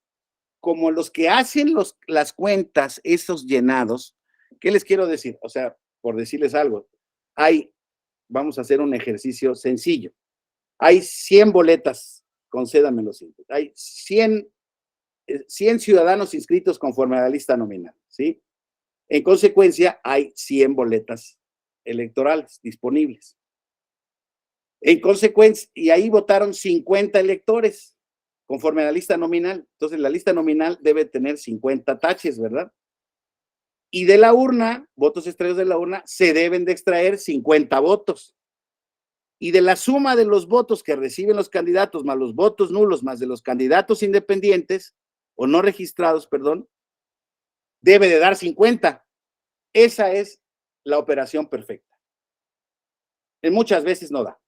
como los que hacen las cuentas, esos llenados, ¿qué les quiero decir? O sea, por decirles algo, vamos a hacer un ejercicio sencillo. Hay 100 boletas, concédame lo siguiente, hay 100 ciudadanos inscritos conforme a la lista nominal, ¿sí? En consecuencia, hay 100 boletas electorales disponibles. En consecuencia, y ahí votaron 50 electores conforme a la lista nominal. Entonces, la lista nominal debe tener 50 taches, ¿verdad? Y de la urna, votos extraídos de la urna, se deben de extraer 50 votos. Y de la suma de los votos que reciben los candidatos, más los votos nulos, más de los candidatos independientes, o no registrados, perdón, debe de dar 50. Esa es la operación perfecta. En muchas veces no da.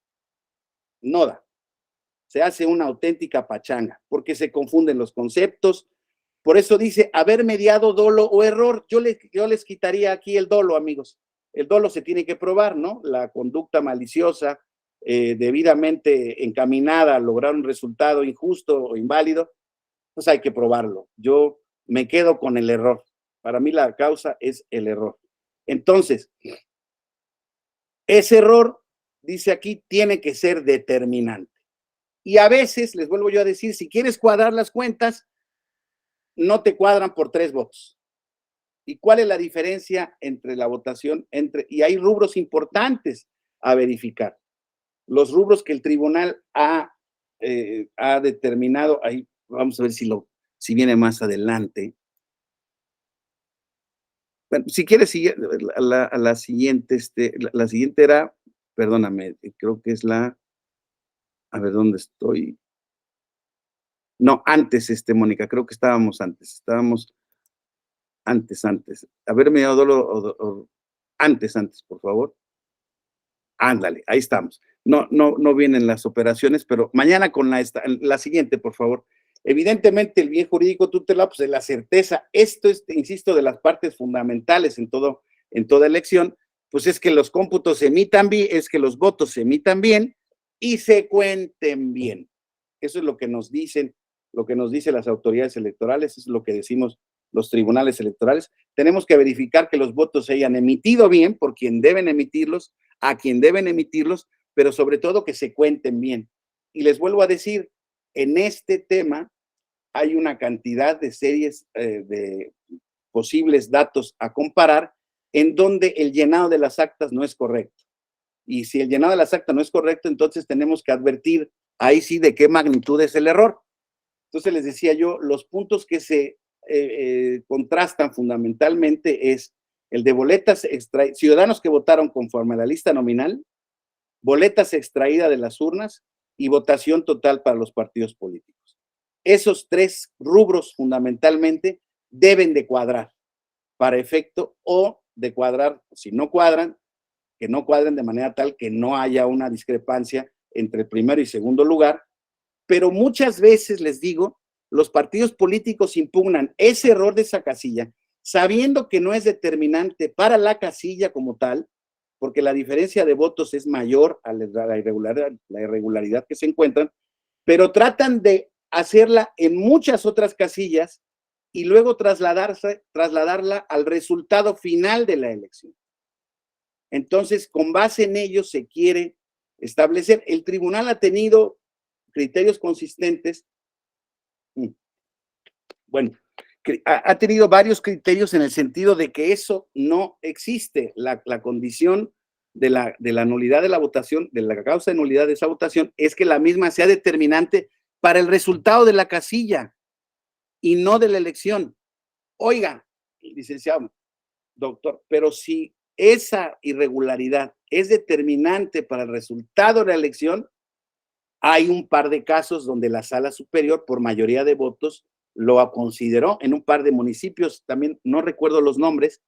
No da. Se hace una auténtica pachanga, porque se confunden los conceptos. Por eso dice haber mediado dolo o error. Yo les quitaría aquí el dolo, amigos. El dolo se tiene que probar, ¿no? La conducta maliciosa, debidamente encaminada a lograr un resultado injusto o inválido, pues hay que probarlo. Yo me quedo con el error. Para mí la causa es el error. Entonces, ese error, dice aquí, tiene que ser determinante. Y a veces, les vuelvo yo a decir, si quieres cuadrar las cuentas, no te cuadran por 3 votos. ¿Y cuál es la diferencia entre la votación? Y hay rubros importantes a verificar. Los rubros que el tribunal ha determinado, ahí vamos a ver si viene más adelante. Bueno, si quieres, la siguiente, la siguiente era, perdóname, creo que es a ver, ¿dónde estoy? No, antes, Mónica, creo que estábamos antes. A ver, me antes, por favor. Ándale, ahí estamos. No vienen las operaciones, pero mañana con la siguiente, por favor. Evidentemente, el bien jurídico tutelado, pues de la certeza, esto es, insisto, de las partes fundamentales en toda elección, pues es que los cómputos se emitan bien, es que los votos se emitan bien y se cuenten bien. Eso es lo que nos dicen las autoridades electorales, eso es lo que decimos los tribunales electorales. Tenemos que verificar que los votos se hayan emitido bien por quien deben emitirlos, a quien deben emitirlos, pero sobre todo que se cuenten bien. Y les vuelvo a decir, en este tema hay una cantidad de series de posibles datos a comparar en donde el llenado de las actas no es correcto. Y si el llenado de las actas no es correcto, entonces tenemos que advertir ahí sí de qué magnitud es el error. Entonces les decía yo, los puntos que se contrastan fundamentalmente es el de boletas ciudadanos que votaron conforme a la lista nominal, boletas extraídas de las urnas y votación total para los partidos políticos. Esos 3 rubros fundamentalmente deben de cuadrar para efecto o de cuadrar, si no cuadran, que no cuadren de manera tal que no haya una discrepancia entre el primero y segundo lugar, pero muchas veces les digo, los partidos políticos impugnan ese error de esa casilla, sabiendo que no es determinante para la casilla como tal, porque la diferencia de votos es mayor a la irregularidad que se encuentran, pero tratan de hacerla en muchas otras casillas y luego trasladarla al resultado final de la elección. Entonces, con base en ello se quiere establecer. El tribunal ha tenido criterios consistentes. Bueno, ha tenido varios criterios en el sentido de que eso no existe. La condición de la nulidad de la votación, de la causa de nulidad de esa votación, es que la misma sea determinante para el resultado de la casilla y no de la elección. Oiga, licenciado, doctor, pero si esa irregularidad es determinante para el resultado de la elección, hay un par de casos donde la Sala Superior, por mayoría de votos, lo consideró en un par de municipios, también no recuerdo los nombres,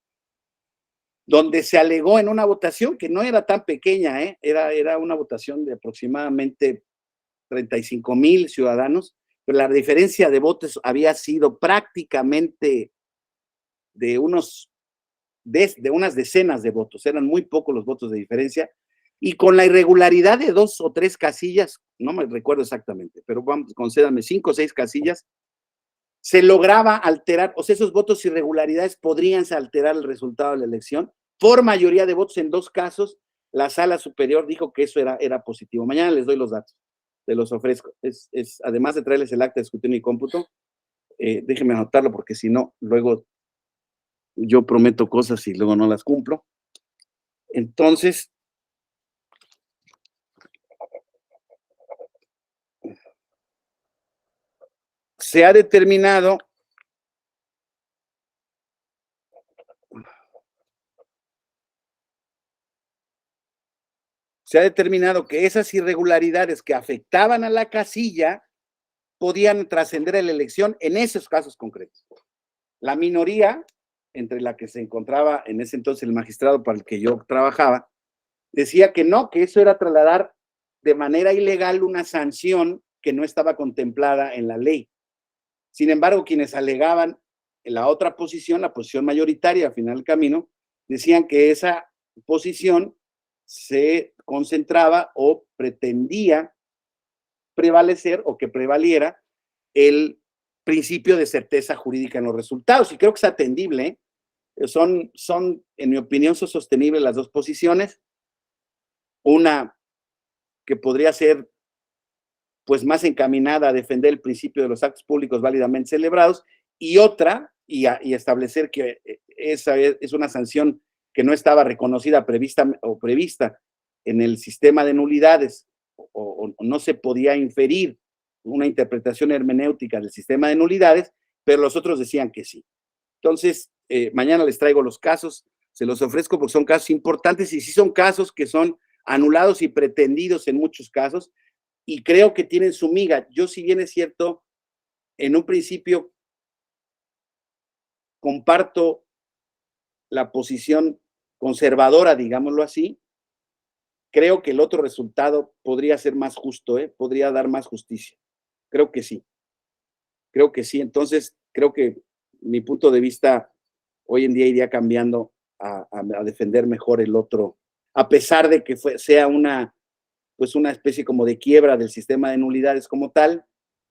donde se alegó en una votación que no era tan pequeña, era una votación de aproximadamente 35,000 ciudadanos, pero la diferencia de votos había sido prácticamente de unas decenas de votos, eran muy pocos los votos de diferencia, y con la irregularidad de 2 o 3 casillas, no me recuerdo exactamente, pero vamos, concédame 5 o 6 casillas, se lograba alterar, o sea, esos votos irregularidades podrían alterar el resultado de la elección. Por mayoría de votos, en 2 casos, la Sala Superior dijo que eso era positivo. Mañana les doy los datos, te los ofrezco. Además de traerles el acta de escrutinio y cómputo, déjenme anotarlo porque si no, luego yo prometo cosas y luego no las cumplo. Entonces, se ha determinado que esas irregularidades que afectaban a la casilla podían trascender a la elección en esos casos concretos. La minoría, entre la que se encontraba en ese entonces el magistrado para el que yo trabajaba, decía que no, que eso era trasladar de manera ilegal una sanción que no estaba contemplada en la ley. Sin embargo, quienes alegaban en la otra posición, la posición mayoritaria al final del camino, decían que esa posición se concentraba o pretendía prevalecer o que prevaliera el principio de certeza jurídica en los resultados, y creo que es atendible, ¿eh? Son, en mi opinión, son sostenibles las dos posiciones. Una que podría ser pues más encaminada a defender el principio de los actos públicos válidamente celebrados, y otra, y establecer que esa es una sanción que no estaba reconocida, prevista en el sistema de nulidades, o no se podía inferir una interpretación hermenéutica del sistema de nulidades, pero los otros decían que sí. Entonces, mañana les traigo los casos, se los ofrezco porque son casos importantes, y sí son casos que son anulados y pretendidos en muchos casos, y creo que tienen su miga. Yo, si bien es cierto, en un principio comparto la posición conservadora, digámoslo así, creo que el otro resultado podría ser más justo, podría dar más justicia. Creo que sí. Creo que sí. Entonces, creo que mi punto de vista hoy en día iría cambiando a defender mejor el otro, a pesar de que sea una especie como de quiebra del sistema de nulidades como tal.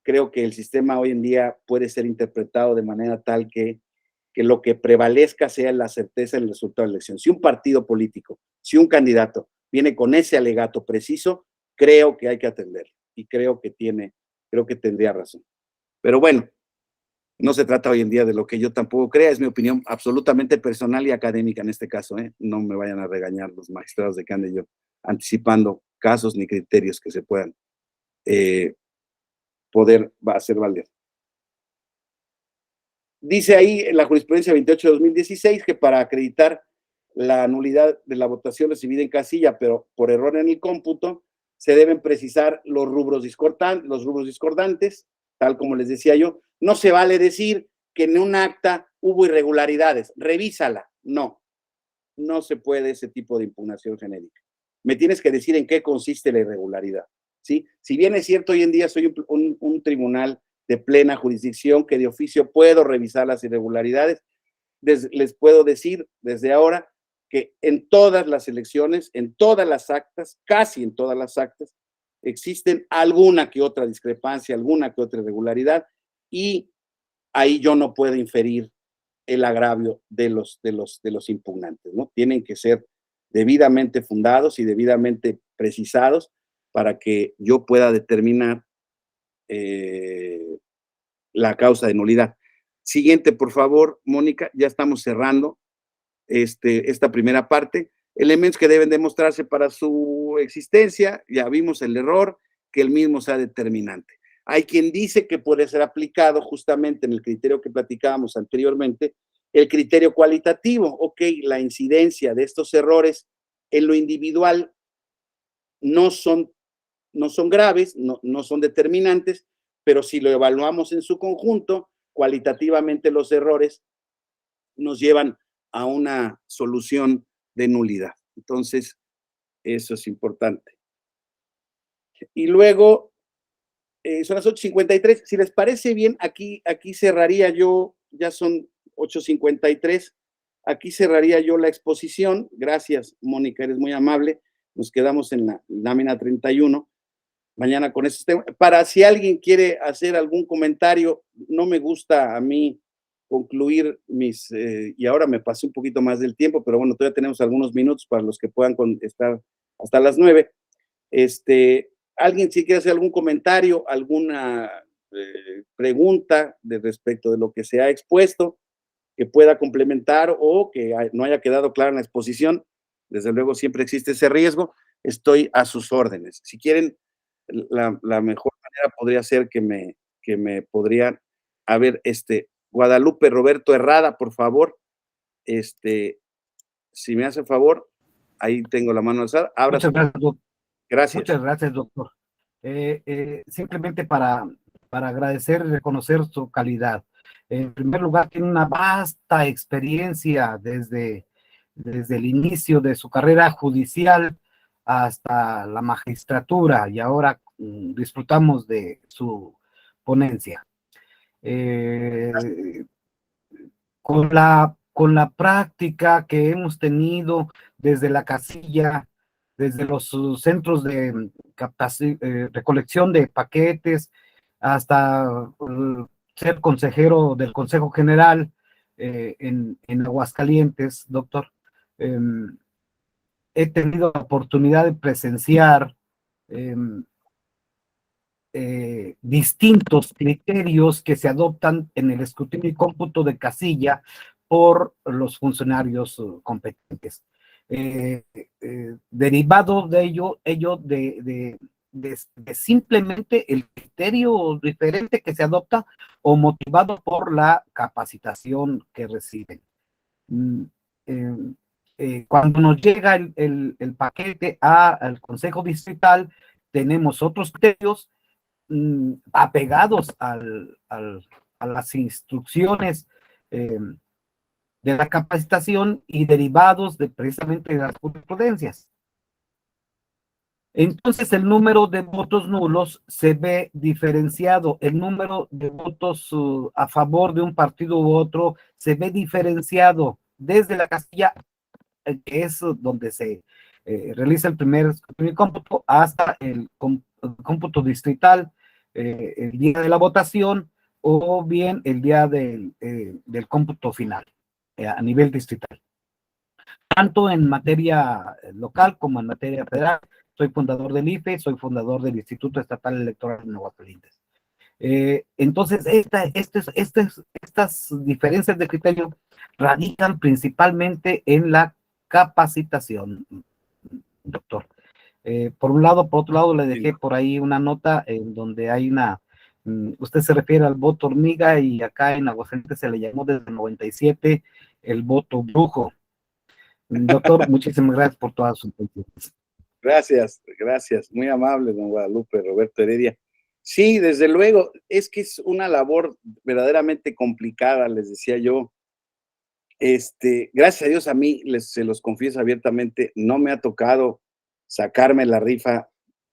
Creo que el sistema hoy en día puede ser interpretado de manera tal que lo que prevalezca sea la certeza del resultado de la elección. Si un partido político, si un candidato viene con ese alegato preciso, creo que hay que atenderlo, y creo que tendría razón. Pero bueno, no se trata hoy en día de lo que yo tampoco crea, es mi opinión absolutamente personal y académica en este caso, ¿eh? No me vayan a regañar los magistrados de que ande yo anticipando casos ni criterios que se puedan poder hacer valer. Dice ahí en la jurisprudencia 28 de 2016 que para acreditar la nulidad de la votación recibida en casilla, pero por error en el cómputo, se deben precisar los rubros discordantes, tal como les decía yo. No se vale decir que en un acta hubo irregularidades, revísala. No, no se puede ese tipo de impugnación genérica. Me tienes que decir en qué consiste la irregularidad, ¿sí? Si bien es cierto, hoy en día soy un tribunal de plena jurisdicción que de oficio puedo revisar las irregularidades, les puedo decir desde ahora que en todas las elecciones, en todas las actas, casi en todas las actas, existen alguna que otra discrepancia, alguna que otra irregularidad, y ahí yo no puedo inferir el agravio de los impugnantes, ¿no? Tienen que ser debidamente fundados y debidamente precisados para que yo pueda determinar la causa de nulidad. Siguiente, por favor, Mónica, ya estamos cerrando esta primera parte. Elementos que deben demostrarse para su existencia, ya vimos el error, que el mismo sea determinante. Hay quien dice que puede ser aplicado justamente en el criterio que platicábamos anteriormente, el criterio cualitativo. Ok, la incidencia de estos errores en lo individual no son graves, no son determinantes, pero si lo evaluamos en su conjunto, cualitativamente los errores nos llevan a una solución de nulidad. Entonces, eso es importante. Y luego, son las 8:53. Si les parece bien, aquí cerraría yo, ya son 8:53. Aquí cerraría yo la exposición. Gracias, Mónica, eres muy amable. Nos quedamos en la lámina 31. Mañana con esos temas. Para si alguien quiere hacer algún comentario, no me gusta a mí concluir y ahora me pasé un poquito más del tiempo, pero bueno, todavía tenemos algunos minutos para los que puedan estar hasta las 9. Alguien si quiere hacer algún comentario, alguna pregunta respecto de lo que se ha expuesto, que pueda complementar o que no haya quedado claro en la exposición, desde luego siempre existe ese riesgo, estoy a sus órdenes. Si quieren, la mejor manera podría ser que me podrían, a ver, Guadalupe Roberto Herrada, por favor, si me hace favor, ahí tengo la mano alzada. Muchas gracias, doctor. Gracias. Muchas gracias, doctor. Simplemente para agradecer y reconocer su calidad. En primer lugar, tiene una vasta experiencia desde el inicio de su carrera judicial hasta la magistratura, y ahora disfrutamos de su ponencia. Con la práctica que hemos tenido desde la casilla, desde los centros de recolección de paquetes, hasta ser consejero del Consejo General en Aguascalientes, doctor, he tenido la oportunidad de presenciar distintos criterios que se adoptan en el escrutinio y cómputo de casilla por los funcionarios competentes. Derivado de ello de simplemente el criterio diferente que se adopta o motivado por la capacitación que reciben. Cuando nos llega el paquete al Consejo Distrital, tenemos otros criterios apegados a las instrucciones de la capacitación y derivados precisamente de las jurisprudencias. Entonces, el número de votos nulos se ve diferenciado, el número de votos a favor de un partido u otro se ve diferenciado desde la casilla, que es donde se realiza el primer cómputo, hasta el cómputo distrital, el día de la votación, o bien el día del cómputo final, a nivel distrital. Tanto en materia local como en materia federal. Soy fundador del IFE, soy fundador del Instituto Estatal Electoral de Aguascalientes. Entonces, estas diferencias de criterio radican principalmente en la capacitación, doctor. Por un lado, por otro lado, le dejé por ahí una nota en donde hay usted se refiere al voto hormiga, y acá en Aguascalientes se le llamó desde el 97 el voto brujo. Doctor, muchísimas gracias por todas sus atenciones. Gracias, muy amable, don Guadalupe Roberto Heredia. Sí, desde luego, es que es una labor verdaderamente complicada, les decía yo. Gracias a Dios, a mí, se los confieso abiertamente, no me ha tocado sacarme la rifa,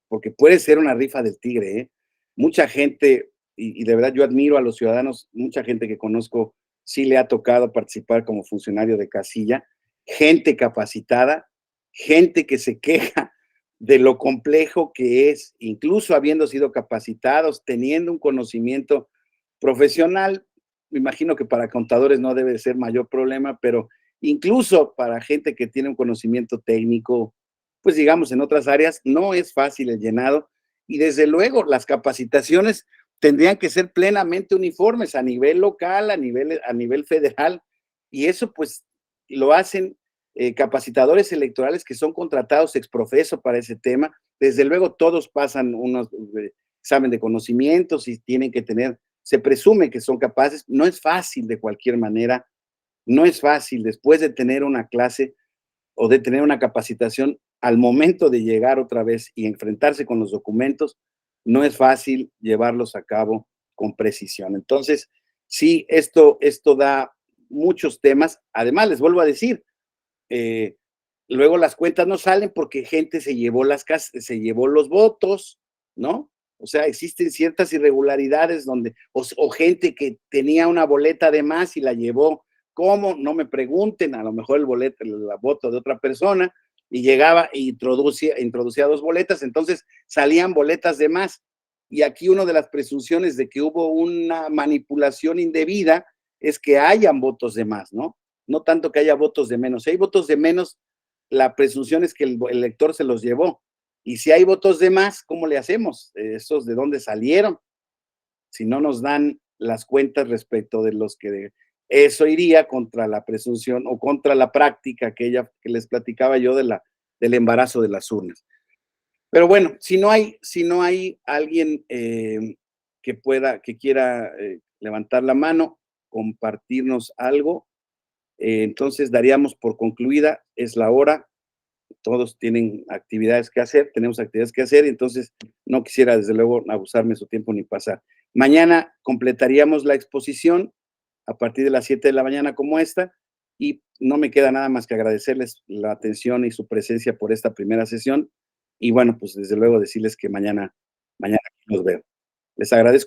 porque puede ser una rifa del tigre, ¿eh? Mucha gente, y de verdad yo admiro a los ciudadanos, mucha gente que conozco, sí le ha tocado participar como funcionario de casilla, gente capacitada, gente que se queja de lo complejo que es, incluso habiendo sido capacitados, teniendo un conocimiento profesional. Me imagino que para contadores no debe ser mayor problema, pero incluso para gente que tiene un conocimiento técnico, pues digamos en otras áreas, no es fácil el llenado, y desde luego las capacitaciones tendrían que ser plenamente uniformes a nivel local, a nivel federal, y eso pues lo hacen capacitadores electorales que son contratados ex profeso para ese tema. Desde luego todos pasan unos examen de conocimientos y tienen que tener, se presume que son capaces. No es fácil de cualquier manera, no es fácil después de tener una clase o de tener una capacitación, al momento de llegar otra vez y enfrentarse con los documentos, no es fácil llevarlos a cabo con precisión. Entonces, sí, esto da muchos temas. Además, les vuelvo a decir, luego las cuentas no salen porque gente se llevó los votos, ¿no? O sea, existen ciertas irregularidades donde, o gente que tenía una boleta de más y la llevó. ¿Cómo? No me pregunten, a lo mejor la voto de otra persona, y llegaba e introducía 2 boletas, entonces salían boletas de más. Y aquí una de las presunciones de que hubo una manipulación indebida es que hayan votos de más, ¿no? No tanto que haya votos de menos. Si hay votos de menos, la presunción es que el elector se los llevó. Y si hay votos de más, ¿cómo le hacemos? ¿Esos de dónde salieron? Si no nos dan las cuentas respecto de los que... Eso iría contra la presunción o contra la práctica que les platicaba yo del embarazo de las urnas. Pero bueno, si no hay alguien que quiera levantar la mano, compartirnos algo, entonces daríamos por concluida. Es la hora, todos tienen actividades que hacer, tenemos actividades que hacer, y entonces no quisiera desde luego abusarme de su tiempo ni pasar. Mañana completaríamos la exposición a partir de las 7 de la mañana como esta, y no me queda nada más que agradecerles la atención y su presencia por esta primera sesión, y bueno, pues desde luego decirles que mañana los veo. Les agradezco.